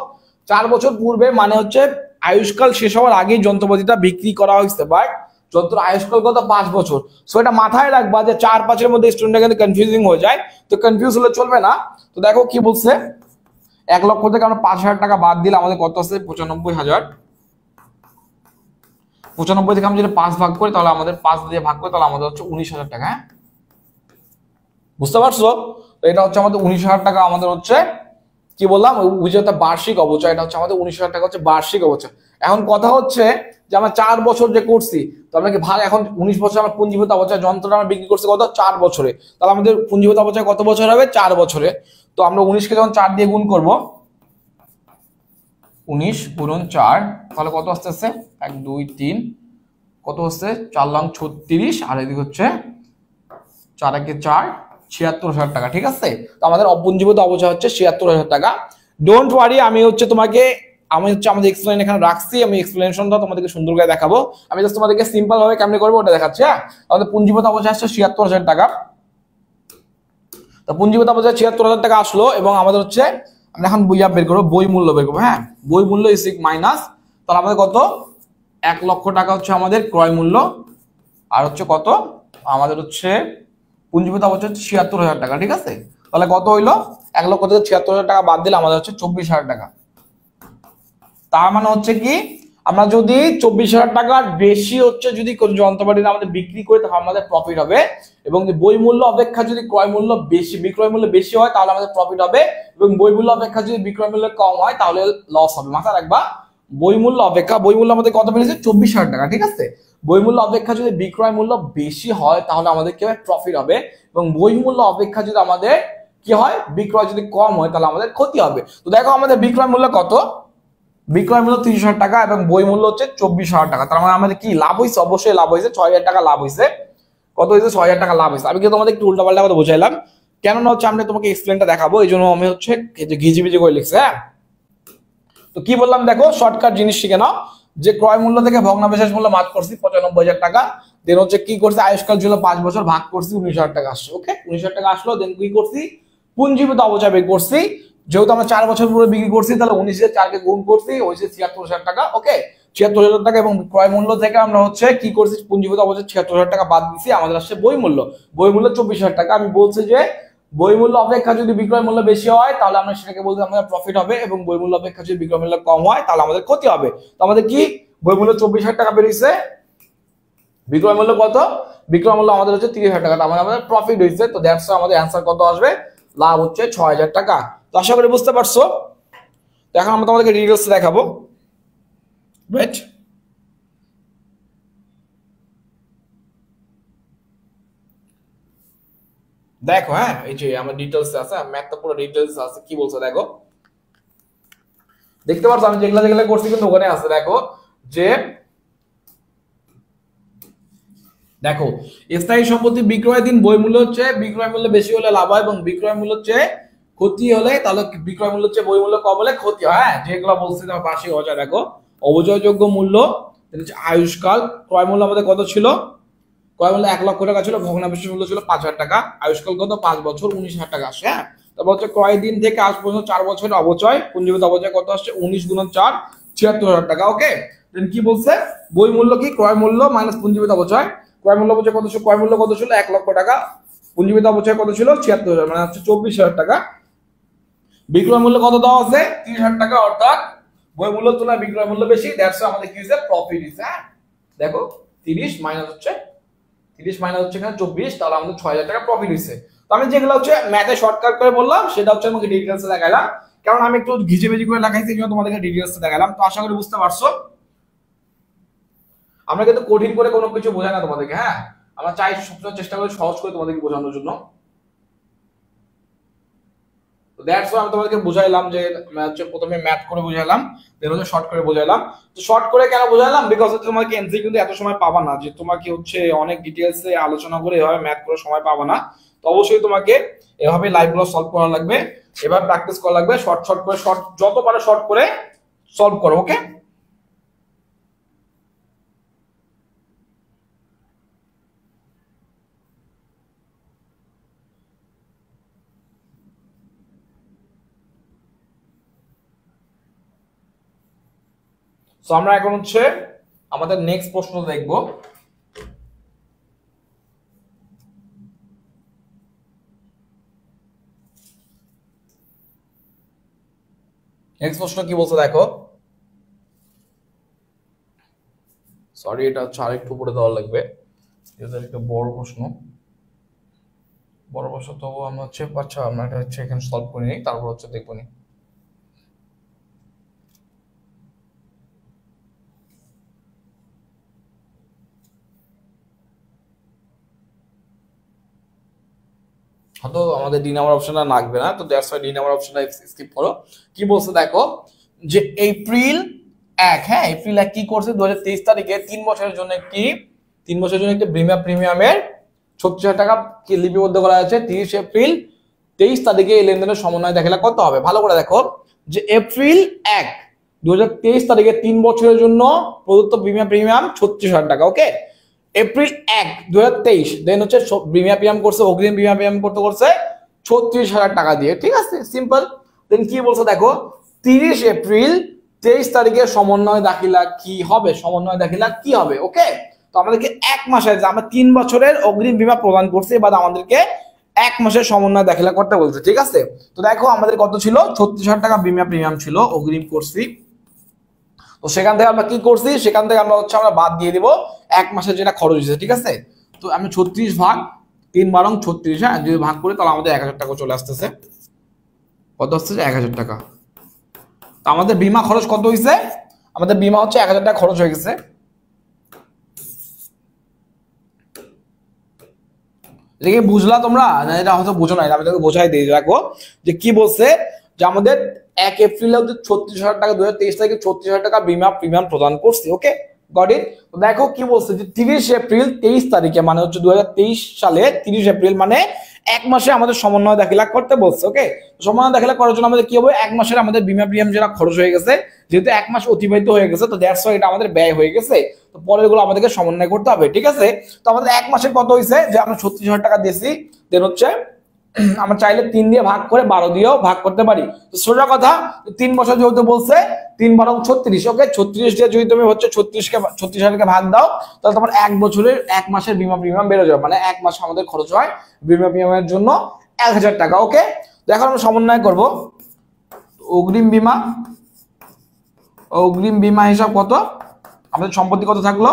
4 বছর পূর্বে মানে হচ্ছে আয়ুষ্কাল শেষ হওয়ার আগেই যন্ত্রপাতিটা বিক্রি করা হয়েছে, বাট যন্ত্র আয়ুষ্কাল কত 5 বছর। সো এটা মাথায় রাখবা যে 4-5 এর মধ্যে স্টুডেন্টরা কিন্তু কনফিউজিং হয়ে যায়, তো কনফিউজ হলে চলবে না। তো দেখো কি বলছে 1 লক্ষ থেকে আমরা 5,000 টাকা বাদ দিলে আমাদের কত আছে 95,000। 95 থেকে আমি যদি 5 ভাগ করি তাহলে আমাদের 5 দিয়ে ভাগ করি তাহলে আমাদের হচ্ছে 19,000 টাকা। হ্যাঁ, বুঝতে পারছো? তো এটা হচ্ছে আমাদের 19,000 টাকা আমাদের হচ্ছে কি বললাম বার্ষিক অবচয়, এটা হচ্ছে আমাদের 19,000 টাকা হচ্ছে বার্ষিক অবচয়। এখন কথা হচ্ছে যে আমরা 4 বছর যে করছি, তো আমরা কি ভাগ এখন 19 বছর আমরা পুঞ্জীভূত অবচয় যন্ত্রটা আমরা বিক্রি করছি কত 4 বছরে, তাহলে আমাদের পুঞ্জীভূত অবচয় কত বছর হবে 4 বছরে। তো আমরা 19 কে যখন 4 দিয়ে গুণ করব, 19 গুণন 4 তাহলে কত আসতেছে 1 2 3 কত হচ্ছে 4 লং 36 আর এদিকে হচ্ছে 4 একে 4 76,000 টাকা, ঠিক আছে। তো আমাদের অপুঞ্জীভূত অবচয় হচ্ছে 76,000 টাকা। ডোন্ট ওয়ারি, আমি হচ্ছে আমাদের এক্সপ্লেন এখানে রাখছি, আমি এক্সপ্লেনেশনটা তোমাদেরকে সুন্দর করে দেখাবো। আমি জাস্ট তোমাদেরকে সিম্পল ভাবে কেমনে করবো ওটা দেখাচ্ছি। হ্যাঁ, আমাদের পুঞ্জীভূত অবচয় আসছে 76,000 টাকা। তো পুঞ্জীভূত অবচয় 76,000 টাকা আসলো এবং আমাদের হচ্ছে আমরা এখন বইয়া বের করবো, বই মূল্য বের করবো। হ্যাঁ, বই মূল্য ইজ মাইনাস, তাহলে আমাদের কত 1 লক্ষ টাকা হচ্ছে আমাদের ক্রয় মূল্য, আর হচ্ছে কত আমাদের হচ্ছে পুঞ্জীভূত অবচয় হচ্ছে 76,000 টাকা, ঠিক আছে। তাহলে কত হইলো 1 লক্ষ থেকে 76,000 টাকা বাদ দিলে আমাদের হচ্ছে 24,000 টাকা। তার মানে হচ্ছে কি আমরা যদি 24,000 টাকার বেশি হচ্ছে যদি যন্ত্রপাতিটা আমাদের বিক্রি করি তাহলে আমাদের প্রফিট হবে, এবং বই মূল্য অপেক্ষা যদি ক্রয় মূল্য বেশি বিক্রয় মূল্য বেশি হয় তাহলে আমাদের প্রফিট হবে, এবং বই মূল্য অপেক্ষা যদি বিক্রয় মূল্য কম হয় তাহলে লস হবে। মাথায় রাখবা বই মূল্য অপেক্ষা, বই মূল্য আমাদের কত বেড়েছে 24,000 টাকা, ঠিক আছে। বই মূল্য অপেক্ষা যদি বিক্রয় মূল্য বেশি হয় তাহলে আমাদের কি হবে প্রফিট হবে, এবং বই মূল্য অপেক্ষা যদি আমাদের কি হয় বিক্রয় যদি কম হয় তাহলে আমাদের ক্ষতি হবে। তো দেখো আমাদের বিক্রয় মূল্য কত, বিক্রয় মূল্য 30,000 টাকা এবং বই মূল্য হচ্ছে 24,000 টাকা। তার মানে আমাদের কি লাভ হয়েছে, অবশ্যই লাভ হয়েছে 6,000 টাকা লাভ হয়েছে। কত হয়েছে 6,000 টাকা লাভ হয়েছে। আমি কি তোমাদের একটু উল্টাপাল্টা কথা বুঝাইলাম, কেন না হচ্ছে আমি তোমাকে এক্সপ্লেনটা দেখাবো, এই জন্য আমি হচ্ছে ঘিজিবিজি করে লিখছি। হ্যাঁ, তো কি বললাম দেখো শর্টকাট জিনিস শিখে নাও, যে ক্রয় মূল্য থেকে ভগ্নাবশেষ মূল্য মাত করছি 95,000 টাকা, দেন হচ্ছে কি করছে আয়ুষ্কাল ছিল 5 বছর, ভাগ করছি 19,000 টাকা আসছে। ওকে, 19,000 টাকা আসলো, দেন কি করছি পুঞ্জীভূত অবচয় বের করছি, যেহেতু আমরা 4 বছর পুরো বিক্রি করছি তাহলে 19 4 কে গুণ করছি হয়েছে 76,000 টাকা। ওকে, 76,000 টাকা, এবং ক্রয় মূল্য থেকে আমরা হচ্ছে কি করছি পুঞ্জীভূত অবচয় 76,000 টাকা বাদ দিছি, আমাদের আসছে বই মূল্য, বই মূল্য 24,000 টাকা। আমি বলছি যে বই মূল্য অপেক্ষা যদি বিক্রয় মূল্য বেশি হয় তাহলে আমরা সেটাকে বলতে আমাদের প্রফিট হবে, এবং বই মূল্য অপেক্ষা যদি বিক্রয় মূল্য কম হয় তাহলে আমাদের ক্ষতি হবে। তো আমাদের কি বই মূল্য 24,000 টাকা বেরিয়েছে, বিক্রয় মূল্য কত, বিক্রয় মূল্য আমাদের হচ্ছে 30,000 টাকা, তার মানে আমাদের প্রফিট হয়েছে। তো দ্যাটস আমাদের অ্যান্সার কত আসবে, লাভ হচ্ছে 6,000 টাকা। তো আশা করি বুঝতে পারছো। তো এখন আমরা তোমাদেরকে ডিটেইলস দেখাবো, রাইট। দেখো হ্যাঁ, এই যে আমার ডিটেইলস আছে, ম্যাথটা পুরো ডিটেইলস আছে, কি বলছে দেখো, দেখতে পারছো আমি যেগুলা যেগুলা করছি কিন্তু ওখানে আছে। দেখো যে দেখো স্থায়ী সম্পত্তি বিক্রয় দিন বই মূল্য হচ্ছে বিক্রয় মূল্য বেশি হলে লাভ হয়, এবং বিক্রয় মূল্য হচ্ছে ক্ষতি হলে তাহলে বিক্রয় মূল্য হচ্ছে বই মূল্য কম হলে ক্ষতি হয়। হ্যাঁ, যেগুলো বলছি তোমার বার্ষিক অবচয় দেখো অবচয়যোগ্য মূল্য আয়ুষ্কাল, ক্রয় মূল্য আমাদের কত ছিল, ক্রয় মূল্য 1 লক্ষ টাকা ছিল, ভগ্নাবশেষ মূল্য ছিল 5,000 টাকা, আয়ুষ্কাল কত 5 বছর 19,000 টাকা আসে। হ্যাঁ, তারপর হচ্ছে ক্রয় দিন থেকে আজ পর্যন্ত 4 বছরের অবচয়, পুঞ্জীভূত অবচয় কত আসছে 19 গুণন 4 76,000 টাকা। ওকে, দেন কি বলছে বই মূল্য কি ক্রয় মূল্য মাইনাস পুঞ্জীভূত অবচয়, ক্রয় মূল্য অবচয় কত ছিল, ক্রয় মূল্য কত ছিল 1 লক্ষ টাকা, পুঞ্জীভূত অবচয় কত ছিল 76,000 মানে হচ্ছে 24,000 টাকা, বিক্রয় মূল্য কত দেওয়া আছে 30,000 টাকা, অর্থাৎ বই মূল্যের তুলনায় বিক্রয় মূল্য বেশি, দ্যাটস আমাদের কি হইছে প্রফিট হইছে। হ্যাঁ, দেখো 30 মাইনাস হচ্ছে এখানে 24, তাহলে আমাদের 6,000 টাকা প্রফিট হইছে। তো আমি যেগুলো হচ্ছে ম্যাথে শর্টকাট করে বললাম সেটা হচ্ছে আমাকে ডিটেলসে দেখাইলাম, কারণ আমি একটু ঘিচেবেজি করে দেখাইছি এই জন্য তোমাদেরকে ডিটেলসে দেখালাম। তো আশা করি বুঝতে পারছো। আমরা কিন্তু কঠিন করে কোনো কিছু বোঝাই না তোমাদেরকে, হ্যাঁ আমরা চাই সবসময় চেষ্টা করি সহজ করে তোমাদেরকে বোঝানোর জন্য। তো দ্যাটস ওয়াই আমি তোমাদেরকে বুঝাইলাম যে হচ্ছে প্রথমে ম্যাথ করে বুঝাইলাম, দেন হচ্ছে শর্ট করে বুঝাইলাম। তো শর্ট করে কেন বুঝাইলাম, বিকজ হচ্ছে তোমাকে এমসিকিউ কিন্তু এত সময় পাবা না, যে তোমাকে হচ্ছে অনেক ডিটেলসে আলোচনা করে এভাবে ম্যাথ করে সময় পাবা না। তো অবশ্যই তোমাকে এভাবে লাইভগুলো সলভ করা লাগবে, এভাবে প্র্যাকটিস করা লাগবে, শর্ট শর্ট করে শর্ট যত পারো শর্ট করে সলভ করো, ওকে। তো আমরা এখন হচ্ছে আমাদের নেক্সট প্রশ্ন দেখব। নেক্সট প্রশ্ন কি বলছে দেখো, সরি এটা হচ্ছে আরেকটু উপরে দেওয়া লাগবে, এটা একটা বড় প্রশ্ন। বড় প্রশ্ন তো আমরা হচ্ছে আচ্ছা আমরা এটা হচ্ছে এখানে সলভ করে নিই, তারপর হচ্ছে দেখবো নি। হয়তো আমাদের ডি নাম্বার অপশনটা লাগবে না, তো দ্যাটস ওয়াই ডি নাম্বার অপশনটা স্কিপ করো। কি বলছে দেখো, যে এপ্রিল 1, হ্যাঁ এপ্রিল 1 কি করছে 2023 তারিখে 3 বছরের জন্য একটি 3 বছরের জন্য একটি বিমা প্রিমিয়ামের 36,000 টাকা কি লিপিবদ্ধ করা আছে। 30 এপ্রিল 23 তারিখে এই লেনদেনের সমন্বয় দেখালে কত হবে। ভালো করে দেখো, যে এপ্রিল 1 2023 তারিখে 3 বছরের জন্য প্রদত্ত বিমা প্রিমিয়াম 36,000 টাকা, ওকে। এপ্রিল 1 2023 দেন হচ্ছে বিমা প্রিমিয়াম করছে, অগ্রিম বিমা প্রিমিয়াম করছে 36,000 টাকা দিয়ে, ঠিক আছে সিম্পল। দেন কি বলছে দেখো, 30 এপ্রিল 23 তারিখে সমন্বয় দাখিলা কি হবে, সমন্বয় দাখিলা কি হবে, ওকে। তো আমাদেরকে 1 মাসে, যে আমরা 3 বছরের অগ্রিম বিমা প্রদান করছি, এবার আমাদেরকে 1 মাসের সমন্বয় দাখিলা করতে বলছে, ঠিক আছে। তো দেখো আমাদের কত ছিল, 36,000 টাকা বিমা প্রিমিয়াম ছিল, অগ্রিম করছি। তো সেখান থেকে আমরা কি করছি, সেখান থেকে আমরা হচ্ছে আমরা বাদ দিয়ে দিব 1 মাসের যেটা খরচ হয়েছে, ঠিক আছে। তো আমি 36 ভাগ 3 বারং 36, হ্যাঁ যদি ভাগ করি তাহলে আমাদের 1,000 টাকা চলে আসতেছে। কত আসতেছে, 1,000 টাকা। তো আমাদের বিমা খরচ কত হয়েছে, আমাদের বিমা হচ্ছে 1,000 টাকা খরচ হয়ে গেছে। এটা কি বুঝলা তোমরা, না এটা হয়তো বুঝো না, আমি তোকে বোঝাই দিই। দেখো যে কি বলছে, যে আমাদের 1 এপ্রিলে 36,000 টাকা 2023 তারিখে 36,000 টাকা বিমা প্রিমিয়াম প্রদান করছি, ওকে গট ইট। তো দেখো কি বলছে, যে 30 এপ্রিল 23 তারিখে মানে হচ্ছে 2023 সালে 30 এপ্রিল মানে 1 মাসে আমাদের সমন্বয় দাখিলা করতে বলছে, ওকে। সমন্বয় দাখিলা করার জন্য আমাদের কি হবে, 1 মাসের আমাদের বিমা প্রিমিয়াম যেটা খরচ হয়ে গেছে, যেহেতু 1 মাস অতিবাহিত হয়ে গেছে, তো দ্যাটস ওয়াই এটা আমাদের ব্যয় হয়ে গেছে। তো পরের গুলো আমাদেরকে সমন্বয় করতে হবে, ঠিক আছে। তো আমাদের 1 মাসের কত হয়েছে, যে আমরা 36,000 টাকা দিয়েছি, দেন হচ্ছে আমরা চাইলে 3 দিয়ে ভাগ করে 12 দিয়েও ভাগ করতে পারি। তো সোজা কথা, 3 বছর যেহেতু বলছে 3 বারং 36, ওকে। 36 দিয়ে যদি তুমি হচ্ছে 36,000 ভাগ দাও, তাহলে তোমার 1 বছরের 1 মাসের বিমা প্রিমিয়াম বেড়ে যাবে, মানে 1 মাসে আমাদের খরচ হয় বিমা প্রিমিয়ামের জন্য 1,000 টাকা, ওকে। তো এখন আমরা সমন্বয় করব অগ্রিম বিমা, অগ্রিম বিমা হিসাব কত, আমাদের সম্পত্তি কত থাকলো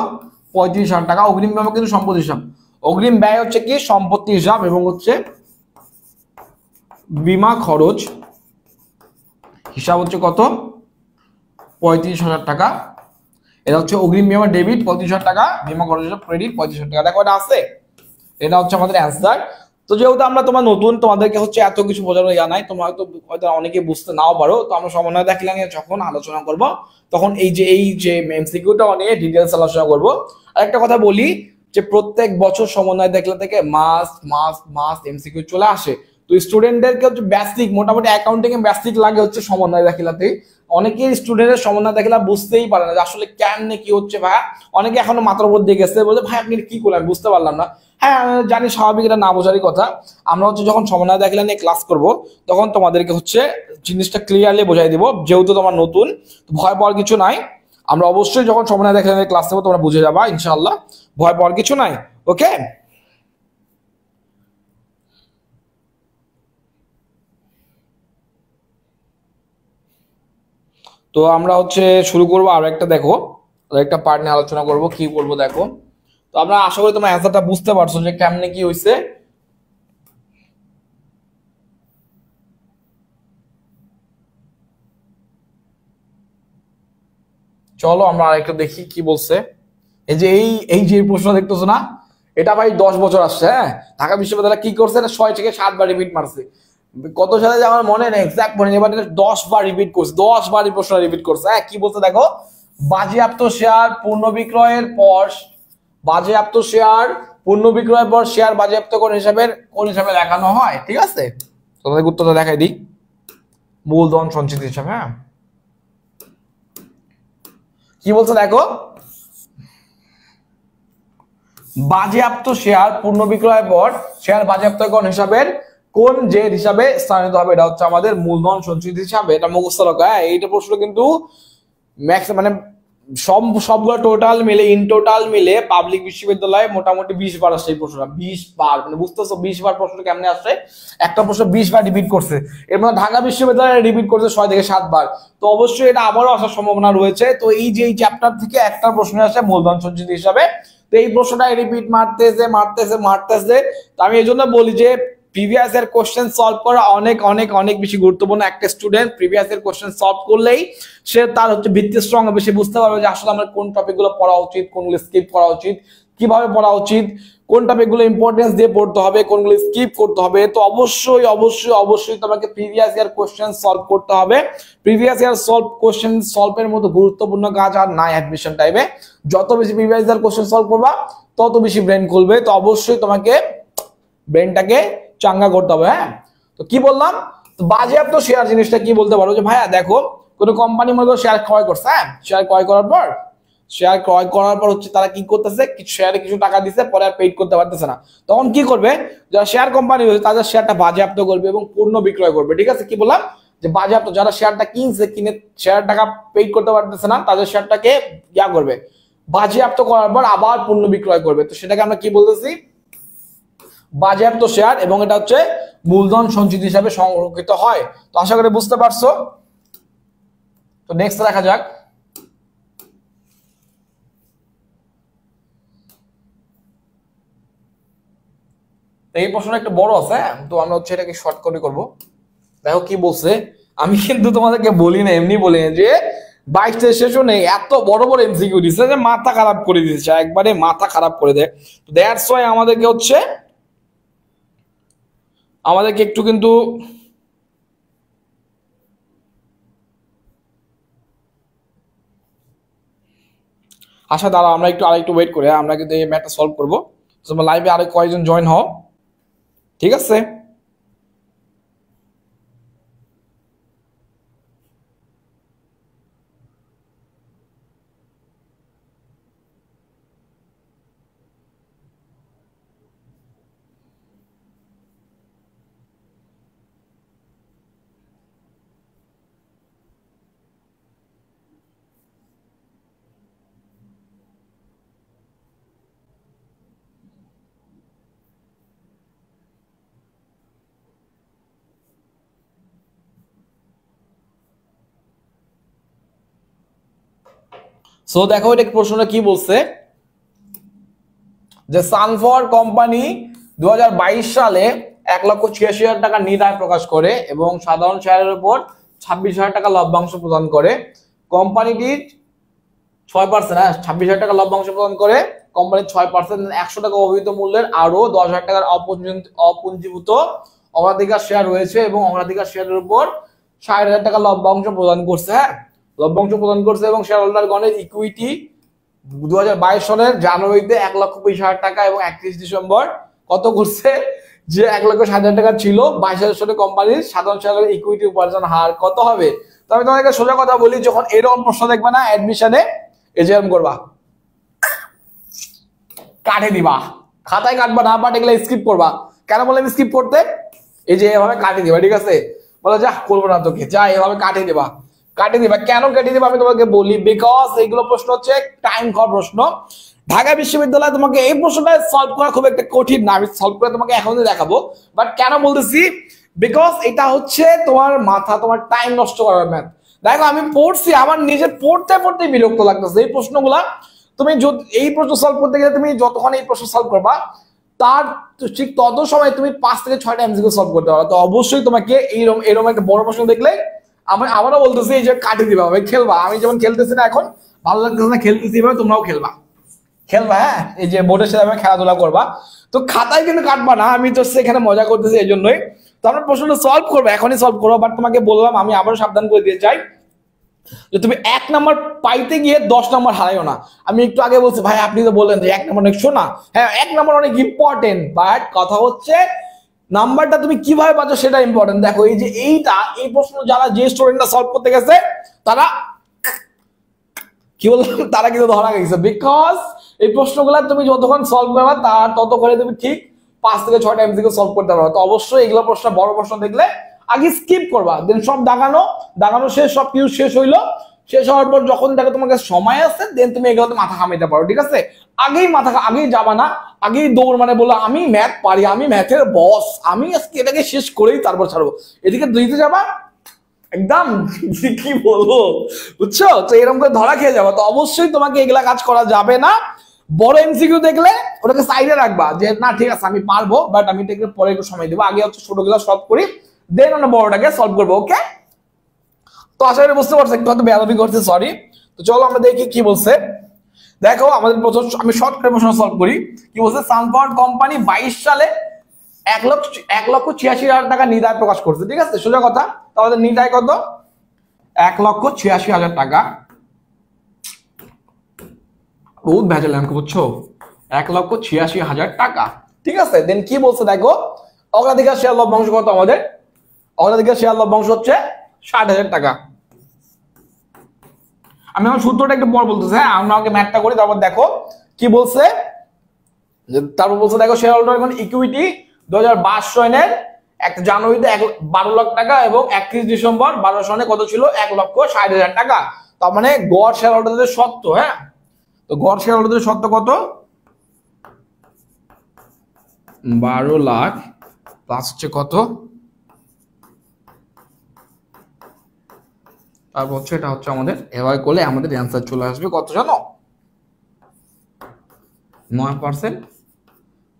35,000 টাকা। অগ্রিম বিমা কিন্তু সম্পত্তি হিসাব, অগ্রিম ব্যয় হচ্ছে কি সম্পত্তি হিসাব, এবং হচ্ছে বিমা খরচ হিসাব হচ্ছে কত 35,000 টাকা। এটা হচ্ছে অগ্রিম বিমা ডেবিট 35,000 টাকা, বিমা খরচ হিসাব ক্রেডিট 35,000 টাকা। দেখো এটা আছে, এটা হচ্ছে আমাদের অ্যান্সার। তো যেহেতু আমরা তোমার নতুন, তোমাদেরকে হচ্ছে এত কিছু বোঝানো নাই, তোমরা হয়তো অনেকে বুঝতে নাও পারো। তো আমরা সমন্বয় দাখিলা নিয়ে যখন আলোচনা করব, তখন এই যে এমসিকিউটা নিয়ে ডিটেইলস আলোচনা করব। আর একটা কথা বলি, যে প্রত্যেক বছর সমন্বয় দাখিলা থেকে মাস এমসিকিউ চলে আসে। তো স্টুডেন্টদেরকে হচ্ছে বেসিক, মোটামুটি অ্যাকাউন্টিং এ বেসিক লাগে হচ্ছে সমন্বয় দাখিলাতে। অনেকেই স্টুডেন্টের সমন্বয় দাখিলা বুঝতেই পারে না যে আসলে কেমনে কি হচ্ছে ভাই। অনেকে এখনো মাথার উপর দিয়ে গেছে, বলে ভাই আপনি কি করলেন বুঝতে পারলাম না। হ্যাঁ জানি, স্বাভাবিক, এটা না বোঝারই কথা। আমরা হচ্ছে যখন সমন্বয় দাখিলা নিয়ে ক্লাস করব, তখন তোমাদেরকে হচ্ছে জিনিসটা ক্লিয়ারলি বোঝাই দিব। যেহেতু তোমার নতুন, ভয় পাওয়ার কিছু নাই। আমরা অবশ্যই যখন সমন্বয় দাখিলা নিয়ে ক্লাস করবো তোমরা বুঝে যাবা ইনশাআল্লাহ, ভয় পাওয়ার কিছু নাই, ওকে। তো আমরা হচ্ছে শুরু করবো আরো একটা, দেখো একটা পার্ট নিয়ে আলোচনা করব, কি করবো দেখো। তো আমরা আশা করি তোমরা অ্যান্সারটা বুঝতে পারছো যে কেমনে কি হয়েছে। চলো আমরা আরেকটা দেখি কি বলছে। এই যে এই যে প্রশ্ন দেখতেছো না, এটা ভাই 10 বছর আসছে। হ্যাঁ, ঢাকা বিশ্ববিদ্যালয় কি করছে, 6 থেকে 7 বার রিপিট মারছে। কত সালে যে আমার মনে নেই এক্সাক্ট মনে নেই, বাট 10 বার রিপিট করছে, 10 বার এই প্রশ্ন রিপিট করছে। হ্যাঁ, কি বলছে দেখো, বাজেয়াপ্ত শেয়ার পুনর্বিক্রয়ের পর, বাজেয়াপ্ত শেয়ার পুনর্বিক্রয়ের পর শেয়ার বাজেয়াপ্তকরণ হিসাবে কোন হিসাবে দেখানো হয়। ঠিক আছে, তোমাদের উত্তরটা দেখাই দিই, মূলধন সঞ্চিত হিসাবে। হ্যাঁ, কি বলছে দেখো, বাজেয়াপ্ত শেয়ার পুনর্বিক্রয়ের পর শেয়ার বাজেয়াপ্তকরণ হিসাবের কোন যে হিসাবে স্থানিত হবে, এটা হচ্ছে আমাদের মূলধন সঞ্চিত হিসাবে। এটা মুখস্থ রাখো। হ্যাঁ, এইটা প্রশ্ন কিন্তু ম্যাক্স মানে সবগুলো টোটাল মিলে, ইন টোটাল মিলে পাবলিক বিশ্ববিদ্যালয়ে মোটামুটি 20 বার আসছে এই প্রশ্নটা। 20 বার মানে বুঝতেছো 20 বার প্রশ্নটা কেমনে আসছে। একটা প্রশ্ন 20 বার রিপিট করছে, এর মধ্যে ঢাকা বিশ্ববিদ্যালয়ে রিপিট করছে 6 থেকে 7 বার। তো অবশ্যই এটা আবারও আসার সম্ভাবনা রয়েছে। তো এই যে এই চ্যাপ্টার থেকে একটা প্রশ্ন আসে মূলধন সঞ্চিত হিসাবে, তো এই প্রশ্নটা রিপিট মারতেছে মারতেছে মারতেছে। তো আমি এই জন্য বলি যে প্রিভিয়াস এর কোশ্চেন সলভ করা অনেক অনেক অনেক বেশি গুরুত্বপূর্ণ। একটা স্টুডেন্ট প্রিভিয়াস এর কোশ্চেন সলভ করলেই সে তার হচ্ছে ভিত্তি স্ট্রং হবে, সে বুঝতে পারবে যে আসলে আমার কোন টপিকগুলো পড়া উচিত, কোনগুলো স্কিপ করা উচিত, কিভাবে পড়া উচিত, কোন টপিকগুলো ইম্পর্টেন্স দিয়ে পড়তে হবে, কোনগুলো স্কিপ করতে হবে। তো অবশ্যই অবশ্যই অবশ্যই তোমাকে প্রিভিয়াস ইয়ার কোশ্চেন সলভ করতে হবে। প্রিভিয়াস ইয়ার কোশ্চেন সলভের মতো গুরুত্বপূর্ণ কাজ আর নাই অ্যাডমিশন টাইমে। যত বেশি প্রিভিয়াস ইয়ার কোশ্চেন সলভ করবা তত বেশি ব্রেন খুলবে। তো অবশ্যই তোমাকে ব্রেনটাকে চাঙ্গা করতে হবে। হ্যাঁ, তো কি বললাম, বাজেয়াপ্ত শেয়ার জিনিসটা কি বলতে পারো যে ভাইয়া দেখো কোন কোম্পানি মনে করো শেয়ার ক্রয় করছে। হ্যাঁ, শেয়ার ক্রয় করার পর হচ্ছে তারা কি করতেছে, শেয়ারে কিছু টাকা দিচ্ছে, পরে আর পেইড করতে পারতেছে না। তখন কি করবে, যারা শেয়ার কোম্পানি রয়েছে তাদের শেয়ারটা বাজেয়াপ্ত করবে এবং পূর্ণ বিক্রয় করবে। ঠিক আছে, কি বললাম যে বাজেয়াপ্ত, যারা শেয়ারটা কিনছে, কিনে শেয়ার টাকা পেইড করতে পারতেছে না, তাদের শেয়ারটাকে ইয়া করবে, বাজেয়াপ্ত করার পর আবার পূর্ণ বিক্রয় করবে। তো সেটাকে আমরা কি বলতেছি, বাজেয়াপ্ত শেয়ার, এবং এটা হচ্ছে মূলধন সঞ্চিত হিসাবে সংরক্ষিত হয়। তো আশা করি বুঝতে পারছো। তো নেক্সট দেখা যাক। এই প্রশ্নটা একটু বড় আছে, তো আমরা হচ্ছে এটাকে শর্ট করে করবো। দেখো কি বলছে, আমি কিন্তু তোমাদেরকে বলি না, এমনি বলি না যে 22 সেশনে এত বড় বড় এমসিকিউ দিচ্ছে যে মাথা খারাপ করে দিচ্ছে, একবারে মাথা খারাপ করে দেয়। তো দ্যাটস ওয়াই আমাদেরকে একটু কিন্তু আশা দ্বারা আমরা একটু আরেকটু ওয়েট করে আমরা কিন্তু এই ম্যাথটা সলভ করবো। তোমার লাইভে আরো কয়েকজন জয়েন হও, ঠিক আছে। সো দেখো এটা প্রশ্নটা কি বলছে, যে সানফর কোম্পানি 2022 সালে 1,86,000 টাকা নিট আয় প্রকাশ করে এবং সাধারণ শেয়ারের উপর 26,000 টাকা লভ্যাংশ প্রদান করে। কোম্পানিটির 6%, 26,000 টাকা লভ্যাংশ প্রদান করে কোম্পানির 6%, 100 টাকা অভিহিত মূল্যের আরো 10,000 টাকার অপুঞ্জীভূত অগ্রাধিকার শেয়ার রয়েছে এবং অগ্রাধিকার শেয়ারের উপর 60,000 টাকা লভ্যাংশ প্রদান করছে। হ্যাঁ, লভ্যাংশ প্রদান করছে এবং শেয়ার হোল্ডার গণের ইকুইটি 2022 সালের জানুয়ারিতে 1,20,000 টাকা এবং 31 ডিসেম্বর কত করছে, যে 1,60,000 টাকা ছিল 22 সালে কোম্পানির সাধারণ শেয়ারের ইকুইটি উপার্জন হার কত হবে। তো আমি তোমাকে সোজা কথা বলি, যখন এরকম প্রশ্ন দেখবে না অ্যাডমিশনে, এই যে এরকম করবা, কাটে দিবা, খাতায় কাটবা না, বাট এগুলো স্কিপ করবা। কেন বললাম স্কিপ করতে, এই যে এভাবে কাটে দিবা। ঠিক আছে, বলে যা করবো না তোকে, যা এভাবে কাটে দিবা। কেন কেটে দিবা আমি তোমাকে বলি, বিকজ এইগুলো প্রশ্ন হচ্ছে টাইম খাওয়ার প্রশ্ন। ঢাকা বিশ্ববিদ্যালয়ে তোমাকে এই প্রশ্নটা সলভ করা খুব একটা কঠিন না, আমি সলভ করে তোমাকে এখন দেখাবো। বাট কেন বলতেছি, বিকজ এটা হচ্ছে তোমার মাথা, তোমার টাইম নষ্ট করার ম্যাথ। দেখো আমি পড়ছি, আমার নিজের পড়তে পড়তে বিরক্ত লাগতেছে এই প্রশ্নগুলা। তুমি এই প্রশ্ন সলভ করতে গেলে তুমি যতক্ষণ এই প্রশ্ন সলভ করবা তার ঠিক তত সময় তুমি 5 থেকে 6টা এমসিকিউ সলভ করতে পারো। তো অবশ্যই তোমাকে এরকম একটা বড় প্রশ্ন দেখলে আমি আবারও বলতেছি, এই যে কাটে দিবা, খেলবা। আমি যেমন খেলতেছি না এখন, ভালো লাগতেছে না খেলতেছি, এভাবে তোমরাও খেলবা, হ্যাঁ, এই যে বোর্ডের সাথে খেলাধুলা করবা। তো খাতায় কিন্তু কাটবা না, আমি তো সেখানে মজা করতেছি এই জন্যই। তো আমরা প্রশ্নটা সলভ করবো, এখনই সলভ করবো। বাট তোমাকে বললাম, আমি আবারও সাবধান করে দিয়ে চাই যে তুমি 1 নাম্বার পাইতে গিয়ে 10 নাম্বার হারাইও না। আমি একটু আগে বলছি ভাই, আপনি তো বললেন যে 1 নাম্বার অনেক শোনা, হ্যাঁ 1 নাম্বার অনেক ইম্পর্টেন্ট, বাট কথা হচ্ছে নাম্বারটা তুমি কিভাবে পাচ্ছ সেটা ইম্পর্টেন্ট। দেখো এই যে এই প্রশ্ন যারা যে স্টুডেন্টরা সলভ করতে গেছে তারা কি বললাম, তারা কিন্তু ধরা গেছে। বিকজ এই প্রশ্নগুলো তুমি যতক্ষণ সলভ করবা তার ততক্ষণে তুমি ঠিক 5 থেকে 6টা এমসিকিউ সলভ করতে পারবে। তো অবশ্যই এগুলো প্রশ্ন, বড় প্রশ্ন দেখলে আগে স্কিপ করবা, দেন সব দাগানো শেষ, সব কিউ শেষ হইলো। শেষ হওয়ার পর যখন দেখো তোমার কাছে সময় আছে, দেন তুমি এগুলোতে মাথা ঘামাইতে পারো, ঠিক আছে? আগেই যাবা না, আগেই দৌড় মানে বলো আমি ম্যাথ পারি, আমি ম্যাথের বস, আমি আজকে এটাকে শেষ করেই তারপর ছাড়বো, এদিকে দিতে যাবা একদম কি বলবো, বুঝছো? তো এরকম করে ধরা খেয়ে যাবো। তো অবশ্যই তোমাকে এগুলা কাজ করা যাবে না। বড় এমসিকিউ দেখলে ওটাকে সাইডে রাখবা, যে না ঠিক আছে আমি পারবো, বাট আমি এটাকে পরে একটু সময় দেবো, আগে হচ্ছে ছোটগুলো সলভ করি, দেন আমরা বড়টাকে সলভ করবো। ওকে, তো আশা করি বুঝতে পারছো, একটু হয়তো বেয়াদবি করছে, সরি। তো চলো আমরা দেখি কি বলছে। দেখো আমাদের প্রথম, আমি শর্ট করে প্রশ্ন সলভ করি। কি বলছে? সানপাওয়ার কোম্পানি 22 সালে 1,86,000 টাকা নির্ধারণ প্রকাশ করছে, ঠিক আছে? সোজা কথা, তাহলে নির্ধারণ কত? 1,86,000 টাকা। বহুত ভেজাল আমাকে, বুঝছো? 1,86,000 টাকা, ঠিক আছে? দেন কি বলছে দেখো, অগ্রাধিকার শেয়ার লভ্যাংশ কত আমাদের? অগ্রাধিকার শেয়ার লভ্যাংশ হচ্ছে 60,000 টাকা। আমি আমার সূত্রটা একটু পর বলতেছি, হ্যাঁ আমরা আগে ম্যাথটা করি, তারপর দেখো কি বলছে। তারপর বলছে দেখো, শেয়ার হোল্ডার এখন ইকুইটি 2022 সনের 1 জানুয়ারিতে 12 লাখ টাকা এবং 31 ডিসেম্বর 12 সনে কত ছিল? 1,60,000 টাকা। তার মানে গড় শেয়ার হোল্ডারদের সত্ত্ব, হ্যাঁ, তো গড় শেয়ার হোল্ডারদের সত্ত্ব কত? 12 লাখ প্লাস হচ্ছে কত, তারপর হচ্ছে এটা হচ্ছে আমাদের, এবার করলে আমাদের অ্যান্সার চলে আসবে কত জানো? 9%,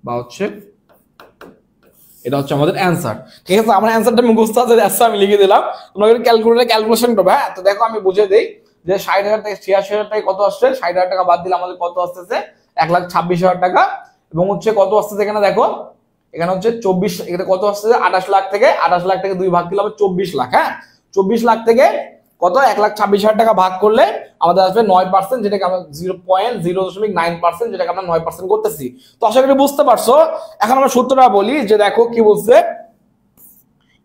বা হচ্ছে এটা হচ্ছে আমাদের অ্যান্সার, ঠিক আছে? আমার অ্যান্সারটা মুখস্থ আছে, আমি লিখে দিলাম, তোমরা ক্যালকুলেশন করবে। হ্যাঁ, তো দেখো আমি বুঝে দেই যে 60,000 থেকে 86,000 টাকা কত আসছে, 60,000 টাকা বাদ দিলে আমাদের কত আসতেছে? 1,26,000 টাকা। এবং হচ্ছে কত আসতেছে এখানে দেখো, এখানে হচ্ছে 24, এখানে কত আসতেছে? 28 লাখ থেকে 2 ভাগ দিলে হবে 24 লাখ। হ্যাঁ, 24 লাখ থেকে কত? 1,26,000 টাকা ভাগ করলে আমাদের আসবে 9%, যেটাকে আমরা 0.09%, যেটাকে আমরা 9% করতেছি। তো আশা করি বুঝতে পারছো। এখন আমরা সূত্রটা বলি, যে দেখো কি বলছে,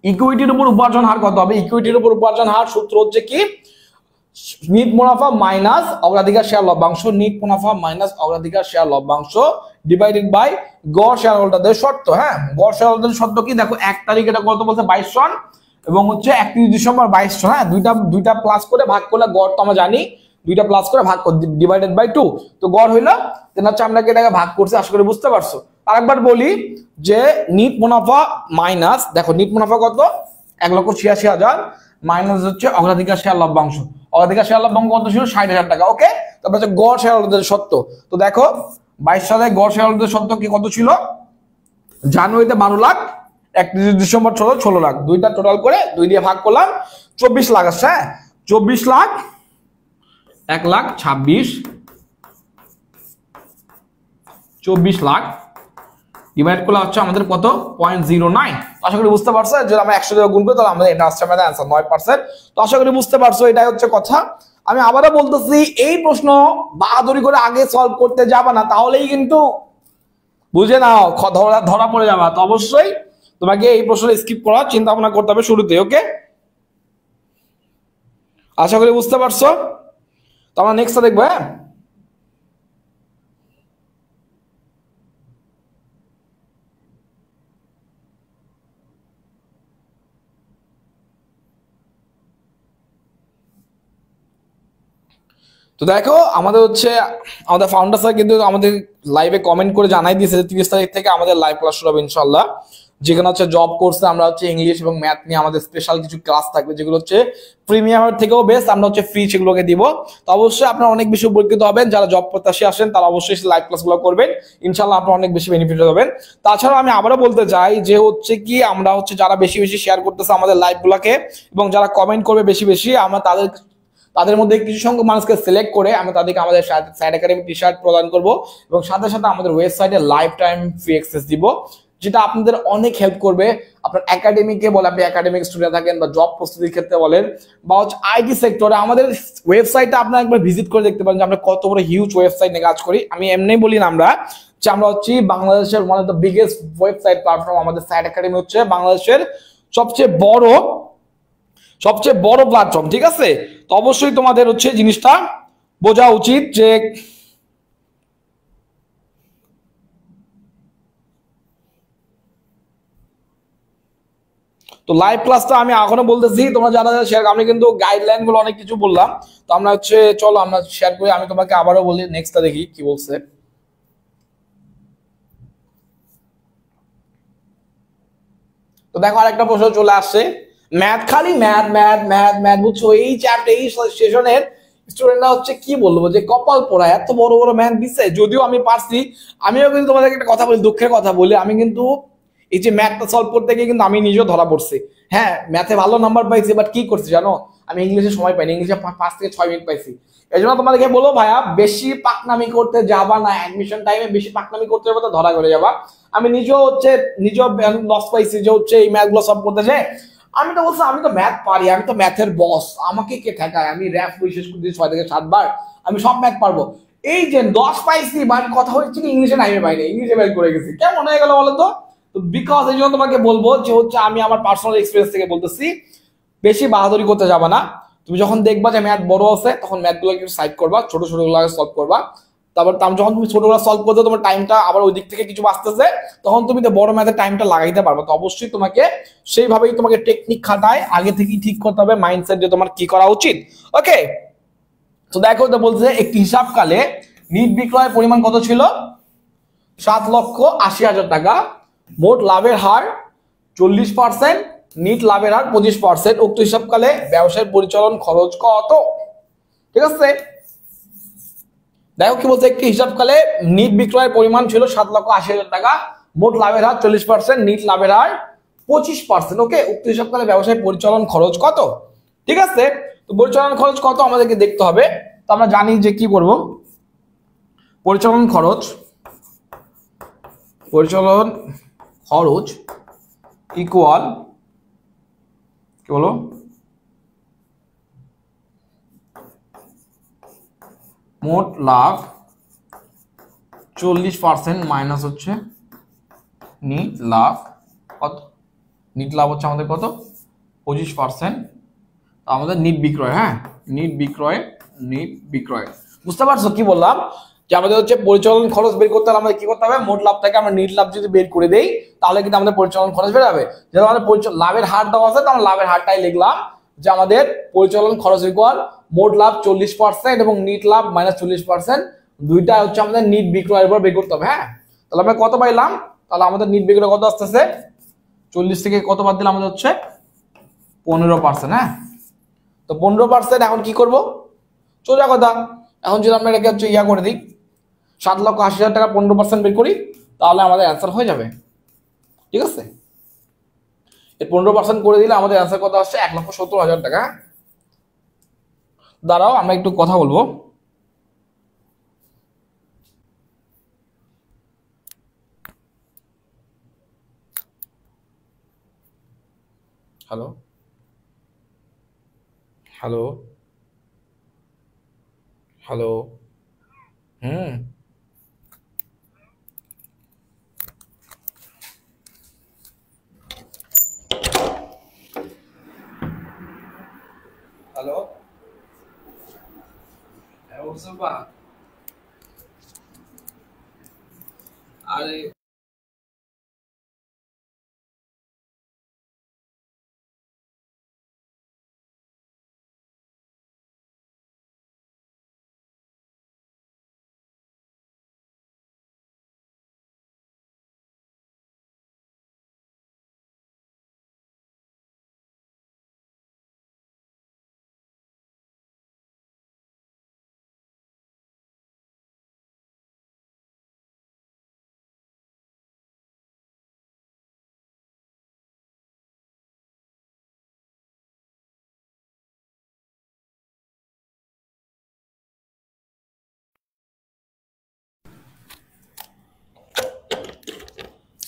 ইকুইটির উপর উপার্জন হার কত হবে? ইকুইটির উপর উপার্জন হার সূত্র হচ্ছে কি? নিট মুনাফা মাইনাস অগ্রাধিকার শেয়ার লভ্যাংশ, নিট মুনাফা মাইনাস অগ্রাধিকার শেয়ার লভ্যাংশ ডিভাইডেড বাই গড় শেয়ার হোল্ডারদের শর্ত। হ্যাঁ, গড় শেয়ার হোল্ডারদের শর্ত কি? দেখো 1 তারিখ এটা কত বলছে? 22 সন, এবং হচ্ছে 31 ডিসেম্বর 22 সন। হ্যাঁ, দুইটা প্লাস করে ভাগ করলে গড় তো আমরা জানি, দুইটা প্লাস করে ভাগ ডিভাইডেড বাই 2, তো গড় হইলো। দেন হচ্ছে আমরা এটাকে ভাগ করছি, আশা করি বুঝতে পারছো। আরেকবার বলি যে নিট মুনাফা মাইনাস, দেখো নিট মুনাফা কত? 1,86,000 মাইনাস হচ্ছে অগ্রাধিকার শেয়ার লভ্যাংশ, অগ্রাধিকার শেয়ার লভ্যাংশ কত ছিল? 60,000 টাকা। ওকে, তারপর হচ্ছে গড় শেয়ার হোল্ডারদের শর্ত। তো দেখো 22 সালে গড় শেয়ার হোল্ডারদের শর্ত কি কত ছিল? জানুয়ারিতে 12 লাখ, 31 ডিসেম্বর 16 লাখ, দুইটা টোটাল করে 2 দিয়ে ভাগ করলাম, 24 লাখ আসছে। হ্যাঁ, 24 লাখ, 1,26,000, 24 লাখ ডিভাইড করলে হচ্ছে আমাদের কত? 0.09। আশা করি বুঝতে পারছো। যদি আমরা 100 দিয়ে গুণ করি তাহলে আমাদের এটা আসছে আমাদের অ্যান্সার 9%। তো আশা করি বুঝতে পারছো, এটাই হচ্ছে কথা। আমি আবারও বলতেছি, এই প্রশ্ন বাহাদুরি করে আগে সলভ করতে যাবা না, তাহলেই কিন্তু বুঝে নাও ধরা পড়ে যাবা। তো অবশ্যই তোমাকে এই প্রশ্নটা স্কিপ করার চিন্তা ভাবনা করতে হবে শুরুতে। ওকে, আশা করি বুঝতে পারছো। তো আমরা নেক্সটটা দেখবো। হ্যাঁ, তো দেখো আমাদের হচ্ছে আমাদের ফাউন্ডার স্যার কিন্তু আমাদের লাইভে কমেন্ট করে জানাই দিয়েছে যে 30 তারিখ থেকে আমাদের লাইভ ক্লাস শুরু হবে ইনশাআল্লাহ। যেখানে হচ্ছে জব কোর্সে আমরা হচ্ছে ইংলিশ এবং ম্যাথ নিয়ে আমাদের স্পেশাল কিছু ক্লাস থাকবে, যেগুলো হচ্ছে প্রিমিয়ামের থেকেও বেস্ট, আমরা হচ্ছে ফ্রি সেগুলোকে দিব। তো অবশ্যই আপনারা অনেক বেশি উপকৃত হবেন, যারা জব প্রত্যাশী আসেন তারা অবশ্যই লাইভ ক্লাসগুলো করবেন, ইনশাআল্লাহ আপনারা অনেক বেশি বেনিফিট হবেন। তাছাড়া আমি আবারও বলতে চাই যে হচ্ছে কি, আমরা হচ্ছে যারা বেশি বেশি শেয়ার করতেছে আমাদের লাইভগুলোকে এবং যারা কমেন্ট করবে বেশি বেশি, আমরা তাদের মধ্যে কিছু সংখ্যক মানুষকে সিলেক্ট করে আমরা তাদেরকে আমাদের সাইড একাডেমি টি শার্ট প্রদান করব এবং সাথে সাথে আমাদের ওয়েবসাইটে লাইফ টাইম ফ্রি অ্যাক্সেস দিব, যেটা আপনাদের অনেক হেল্প করবে। আপনার একাডেমিকে বলে, আপনি একাডেমিক স্টুডেন্ট থাকেন বা জব প্রস্তুতির ক্ষেত্রে বলেন বা হচ্ছে আইটি সেক্টরে, আমাদের ওয়েবসাইটটা আপনারা একবার ভিজিট করে দেখতে পারেন যে আমরা কত বড় হিউজ ওয়েবসাইট নিয়ে কাজ করি। আমি এমনি বলি না আমরা যে আমরা হচ্ছি বাংলাদেশের one of the biggest website platform. আমাদের সাইড একাডেমি হচ্ছে বাংলাদেশের সবচেয়ে বড় প্ল্যাটফর্ম, ঠিক আছে? তো অবশ্যই তোমাদের হচ্ছে জিনিসটা বোঝা উচিত যে তো লাইভ ক্লাসটা আমি এখনো বলতেছি, তোমরা যারা শেয়ার, আমি কিন্তু গাইডলাইন গুলো অনেক কিছু বললাম, তো আমরা হচ্ছে চলো আমরা শেয়ার করি। আমি তোমাকে আবারও বলি, নেক্সটটা দেখি কি বলছে। তো দেখো আরেকটা প্রশ্ন চলে আসছে, ম্যাথ, খালি ম্যাথ ম্যাথ ম্যাথ ম্যাথ, বুঝছো? এই চ্যাপ্টার এই সেশনের স্টুডেন্টরা হচ্ছে কি বলবো যে কপাল পোড়া, এত বড় বড় ম্যাথ দিচ্ছে। যদিও আমি পারছি, আমিও কিন্তু তোমাদেরকে একটা কথা বলি, দুঃখের কথা বলি, আমি কিন্তু এই যে ম্যাথটা সলভ করতে গিয়ে কিন্তু আমি নিজেও ধরা পড়ছি। হ্যাঁ, ম্যাথে ভালো নাম্বার পাইছি, বাট কি করছি জানো? আমি ইংলিশে সময় পাইনি, ইংলিশে 5 থেকে 6 মিনিট পাইছি। এই জন্য তোমাদেরকে বলো ভাইয়া, বেশি পাকনামি করতে যাবা না, অ্যাডমিশন টাইমে বেশি পাকনামি করতে যাবে তো ধরা করে যাবা। আমি নিজেও হচ্ছে নিজেও লস পাইছি যে হচ্ছে এই ম্যাথ গুলো সলভ করতেছে। আমি তো বলছি আমি তো ম্যাথ পারি, আমি তো ম্যাথের বস, আমাকে কে ঠেকায়? আমি র্যাপ বই শেষ করে দিয়েছি 6 থেকে 7 বার, আমি সব ম্যাথ পারবো। এই যে 10 পাইছি, বাট কথা হচ্ছে কি ইংলিশে নাইমে পাইনি, ইংলিশে বের করে গেছি, কেমন হয়ে গেল বলো তো? বিকজ এই জন্য তোমাকে বলবো যে হচ্ছে আমি আমার পার্সোনাল এক্সপিরিয়েন্স থেকে বলতেছি, বেশি বাহাদুরি করতে যাবা না। তুমি যখন দেখবা যে ম্যাথ বড় আছে, তখন ম্যাথ গুলো একটু সাইড করবা, ছোট ছোট গুলো সলভ করবা। তারপর যখন তুমি ছোটগুলো সলভ করতে তোমার টাইমটা আবার ওই দিক থেকে কিছু বাঁচতেছে, তখন তুমি তো বড় ম্যাথের টাইমটা লাগাইতে পারবে। তো অবশ্যই তোমাকে সেইভাবেই তোমাকে টেকনিক খাটায় আগে থেকেই ঠিক করতে হবে মাইন্ডসেট যে তোমার কি করা উচিত। ওকে, তো দেখো তো বলছে একটি হিসাবকালে নিট বিক্রয়ের পরিমাণ কত ছিল? 7,80,000 টাকা। মোট লাভের হার 40%, নিট লাভের হার 25%। উক্ত হিসাবকালে ব্যবসায়ের পরিচালন খরচ কত? ঠিক আছে, দেখো কি বলছে, একটি হিসাবকালে নিট বিক্রয়ের পরিমাণ ছিল 7,80,000 টাকা, মোট লাভের হার 40%, নিট লাভের হার 25%। ওকে, উক্ত হিসাবকালে ব্যবসায় পরিচালন খরচ কত? ঠিক আছে, তো পরিচালন খরচ কত আমাদেরকে দেখতে হবে। তো আমরা জানি যে কি করব, পরিচালন খরচ ইকুয়াল কি বলো, মোট লাভ 40% মাইনাস হচ্ছে নিট লাভ কত? নিট লাভ হচ্ছে আমাদের কত? 25%। আমাদের নিট বিক্রয়, হ্যাঁ নিট বিক্রয়, বুঝতে পারছো কি বললাম? যে আমাদের হচ্ছে পরিচালন খরচ বের করতে হলে আমাদের কি করতে হবে, মোট লাভ থেকে আমরা নিট লাভ যদি বের করে দেই তাহলে কিন্তু আমাদের পরিচালন খরচ বের হবে। যেহেতু আমাদের লাভের হার দেওয়া আছে, তো আমরা লাভের হারটাই লিখলাম যে আমাদের পরিচালন খরচ ইকুয়াল মোট লাভ 40% এবং নিট লাভ মাইনাস 40%, দুইটা হচ্ছে আমাদের নিট বিক্রয়ের উপর বের করতে হবে। হ্যাঁ, তাহলে আমরা কত পাইলাম? তাহলে আমাদের নিট বিক্রয় কত আসতেছে? 40 থেকে কত বাদ দিলে আমাদের হচ্ছে 15%। হ্যাঁ, তো 15% এখন কি করব? সোজা কথা, এখন যদি আমরা এটাকে হচ্ছে ইয়া করে দিই, 7,80,000 টাকা 15% বের করি, তাহলে আমাদের অ্যান্সার হয়ে যাবে। ঠিক আছে, এর 15% করে দিলে আমাদের অ্যান্সার কত আসছে? 1,70,000 টাকা। দাঁড়াও আমরা একটু কথা বলবো। হ্যালো হ্যালো হ্যালো, হুম, হ্যালো, আরে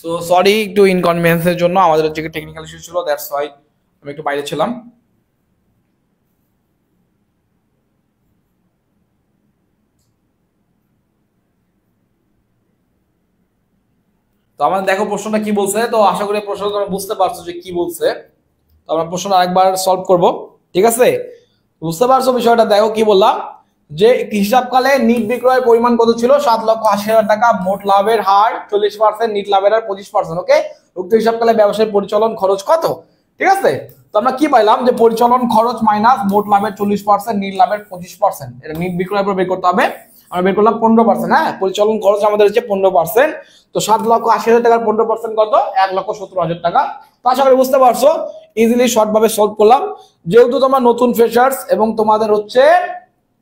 তো সরি একটু ইনকনভিনিয়েন্সের জন্য, আমাদের হচ্ছে টেকনিক্যাল ইস্যু ছিল, দ্যাটস ওয়াই আমি একটু বাইরে ছিলাম। তো আমাদের দেখো প্রশ্নটা কি বলছে, তো আশা করি প্রশ্নটা তোমরা বুঝতে পারছো যে কি বলছে। তো আমরা প্রশ্নটা আরেকবার সলভ করব, ঠিক আছে? বুঝতে পারছো বিষয়টা? দেখো কি বললাম, যে একটি হিসাবকালে নিট বিক্রয়ের পরিমাণ কত ছিল? 7,80,000 টাকা। মোট লাভের হার 40%, নিট লাভের হার 25%। ওকে, উক্ত হিসাবকালে ব্যবসায়ের পরিচালন খরচ কত? ঠিক আছে, তো আমরা কি পাইলাম যে পরিচালন খরচ মাইনাস মোট লাভের 40%, নিট লাভের 25%, এটা নিট বিক্রয়ের উপর বের করতে হবে। আমরা বের করলাম 15%। হ্যাঁ, পরিচালন খরচ আমাদের হচ্ছে 15%। তো 7,80,000 টাকার 15% কত? 1,70,000 টাকা। তো আশা করি বুঝতে পারছো, ইজিলি শর্ট ভাবে সলভ করলাম। যেহেতু তোমরা নতুন ফ্রেশার্স এবং তোমাদের হচ্ছে,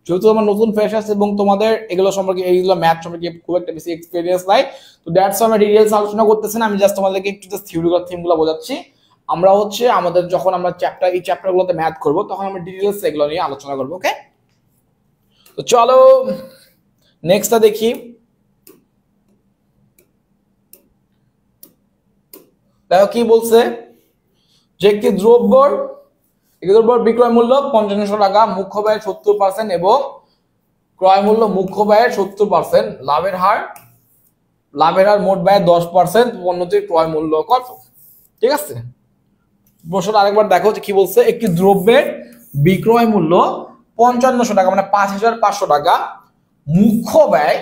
যেহেতু তোমার নতুন ফ্রেশার্স এবং তোমাদের এগুলো সম্পর্কে, এইগুলো ম্যাথ সম্পর্কে খুব একটা বেশি এক্সপেরিয়েন্স নাই, তো দ্যাটস আমরা ডিটেইলস আলোচনা করতেছি না। আমি জাস্ট তোমাদেরকে একটু জাস্ট থিওরিক্যাল থিমগুলো বোঝাচ্ছি। আমরা হচ্ছে আমাদের যখন আমরা এই চ্যাপ্টারগুলোতে ম্যাথ করব, তখন আমরা ডিটেইলস এগুলো নিয়ে আলোচনা করব। ওকে, তো চলো নেক্সটটা দেখি। দেখো কি বলছে, যে একটি দ্রব্যর বিক্রয় মূল্য 5500 টাকা, মুখ্য ব্যয় 70% এবং ক্রয় মূল্য মুখ্য ব্যয়ের 70%, লাভের হার মোট ব্যয় 10%, পণ্যটির ক্রয় মূল্য কত? ঠিক আছে, প্রশ্নটা আরেকবার দেখো যে কি বলছে। একটি দ্রব্যের বিক্রয় মূল্য 5500 টাকা, মানে 5500 টাকা, মুখ্য ব্যয়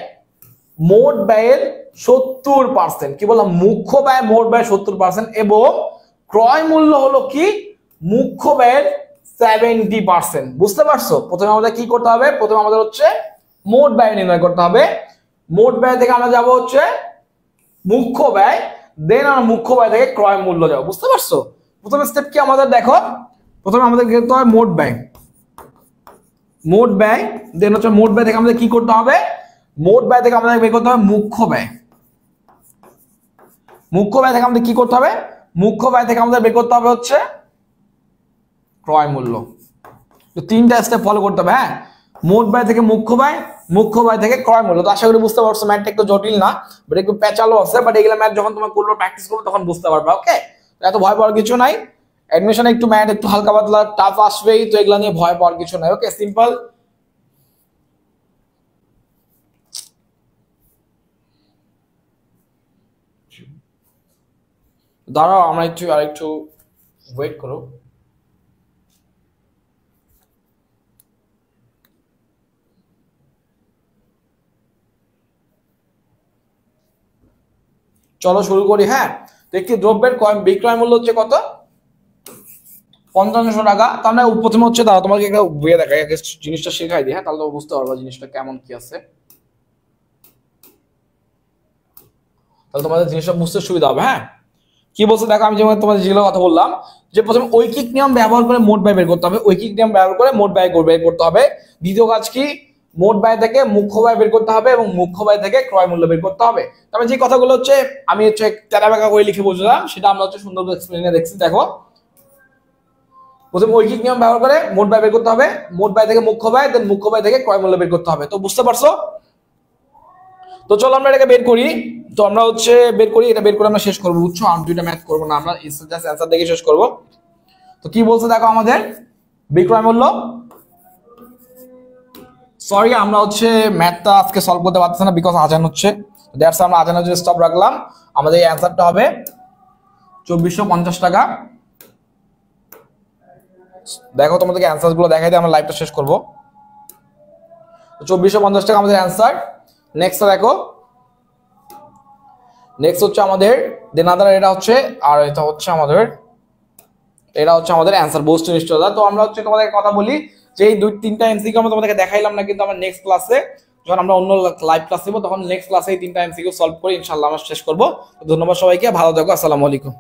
মোট ব্যয়ের 70%। কি বললাম? মুখ্য ব্যয় মোট ব্যয় 70% এবং ক্রয় মূল্য হলো কি? মুখ্য ব্যয়ের 70%। বুঝতে পারছো? প্রথমে আমাদের কি করতে হবে? প্রথমে আমাদের হচ্ছে মোট ব্যয় নির্ণয় করতে হবে। মোট ব্যয় থেকে আমরা যাব হচ্ছে মুখ্য ব্যয়, দেন আমরা মুখ্য ব্যয় থেকে ক্রয় মূল্য যাব। বুঝতে পারছো? প্রথমে স্টেপ কি আমাদের? দেখো, প্রথমে আমাদের করতে হবে মোট ব্যয়। দেন হচ্ছে মোট ব্যয় থেকে আমাদের কি করতে হবে? মোট ব্যয় থেকে আমাদের বের করতে হবে মুখ্য ব্যয়। মুখ্য ব্যয় থেকে আমাদের কি করতে হবে? মুখ্য ব্যয় থেকে আমাদের বের করতে হবে হচ্ছে ক্রয় মূল্য। তো তিনটা স্টেপ ফলো করতে হবে। হ্যাঁ, মোট ব্যয় থেকে মুখ্য ব্যয় থেকে ক্রয় মূল্য। তো আশা করি বুঝতে পারছো, ম্যাথটা একটু জটিল না, বাট একটু প্যাচালো আছে, বাট এগুলা ম্যাথ যখন তোমার করবে, প্র্যাকটিস করবে, তখন বুঝতে পারবে। ওকে, এত ভয় পাওয়ার কিছু নাই। অ্যাডমিশনে একটু ম্যাথ একটু হালকা পাতলা টাফ আসবেই, তো এগুলা নিয়ে ভয় পাওয়ার কিছু নাই। ওকে, সিম্পল। দাঁড়াও, আমরা আরেকটু ওয়েট করো। চলো শুরু করি। হ্যাঁ, তো একটি দ্রব্যের বিক্রয় মূল্য হচ্ছে কত? 5500 টাকা। তো আমরা প্রথমে হচ্ছে, দাঁড়াও তোমাকে একটা বইয়ে দেখাই, জিনিসটা শেখাই দিই। হ্যাঁ, তাহলে তো বুঝতে পারবা জিনিসটা কেমন কি আছে, তাহলে তোমাদের জিনিসটা বুঝতে সুবিধা হবে। হ্যাঁ, কি বলছে দেখো, আমি যেমন তোমাদের যেগুলো কথা বললাম, যে প্রথমে ঐকিক নিয়ম ব্যবহার করে মোট ব্যয় বের করতে হবে। ঐকিক নিয়ম ব্যবহার করে মোট ব্যয় বের করতে হবে। দ্বিতীয় কাজ কি? মোট ব্যয় থেকে মুখ্য ব্যয় বের করতে হবে এবং মুখ্য ব্যয় থেকে ক্রয় মূল্য বের করতে হবে। তবে যে কথাগুলো হচ্ছে আমি হচ্ছে তেরা বেকা করে লিখে বুঝলাম, সেটা আমরা হচ্ছে সুন্দর এক্সপ্লেনে দেখছি। দেখো, প্রথমে ঐকিক নিয়ম ব্যবহার করে মোট ব্যয় বের করতে হবে, মোট ব্যয় থেকে মুখ্য ব্যয়, দেন মুখ্য ব্যয় থেকে ক্রয় মূল্য বের করতে হবে। তো বুঝতে পারছো? তো চলো আমরা এটাকে বের করি। তো আমরা হচ্ছে বের করি, এটা বের করে আমরা শেষ করবো। বুঝছো? আর দুইটা ম্যাথ করবো না, আমরা জাস্ট অ্যান্সার দেখে শেষ করবো। তো কি বলছে দেখো, আমাদের বিক্রয় মূল্য, সরি আমরা হচ্ছে ম্যাথটা আজকে সলভ করতে পারতেছি না, বিকজ আজান হচ্ছে। দ্যাটস আমরা আজানের জন্য স্টপ রাখলাম। আমাদের এই অ্যান্সারটা হবে 2450 টাকা। দেখো তোমাদেরকে অ্যান্সার গুলো দেখাই দিয়ে আমরা লাইভটা শেষ করবো। 2450 টাকা আমাদের অ্যান্সার। নেক্সট দেখো, নেক্সট হচ্ছে আমাদের দেনাদার, এটা হচ্ছে, আর এটা হচ্ছে আমাদের অ্যান্সার বস্তুনিষ্ঠতা। তো আমরা হচ্ছে তোমাদের কথা বলি যে এই 2-3টা এমসিকিউ আমরা তোমাদেরকে দেখাইলাম না, কিন্তু আমরা নেক্সট ক্লাসে যখন আমরা অন্য লাইভ ক্লাস নেবো, তখন নেক্সট ক্লাসে এই 3টা এমসিকিউ সলভ করে ইনশাআল্লাহ আমরা শেষ করবো। ধন্যবাদ সবাইকে, ভালো থাকো, আসসালামু আলাইকুম।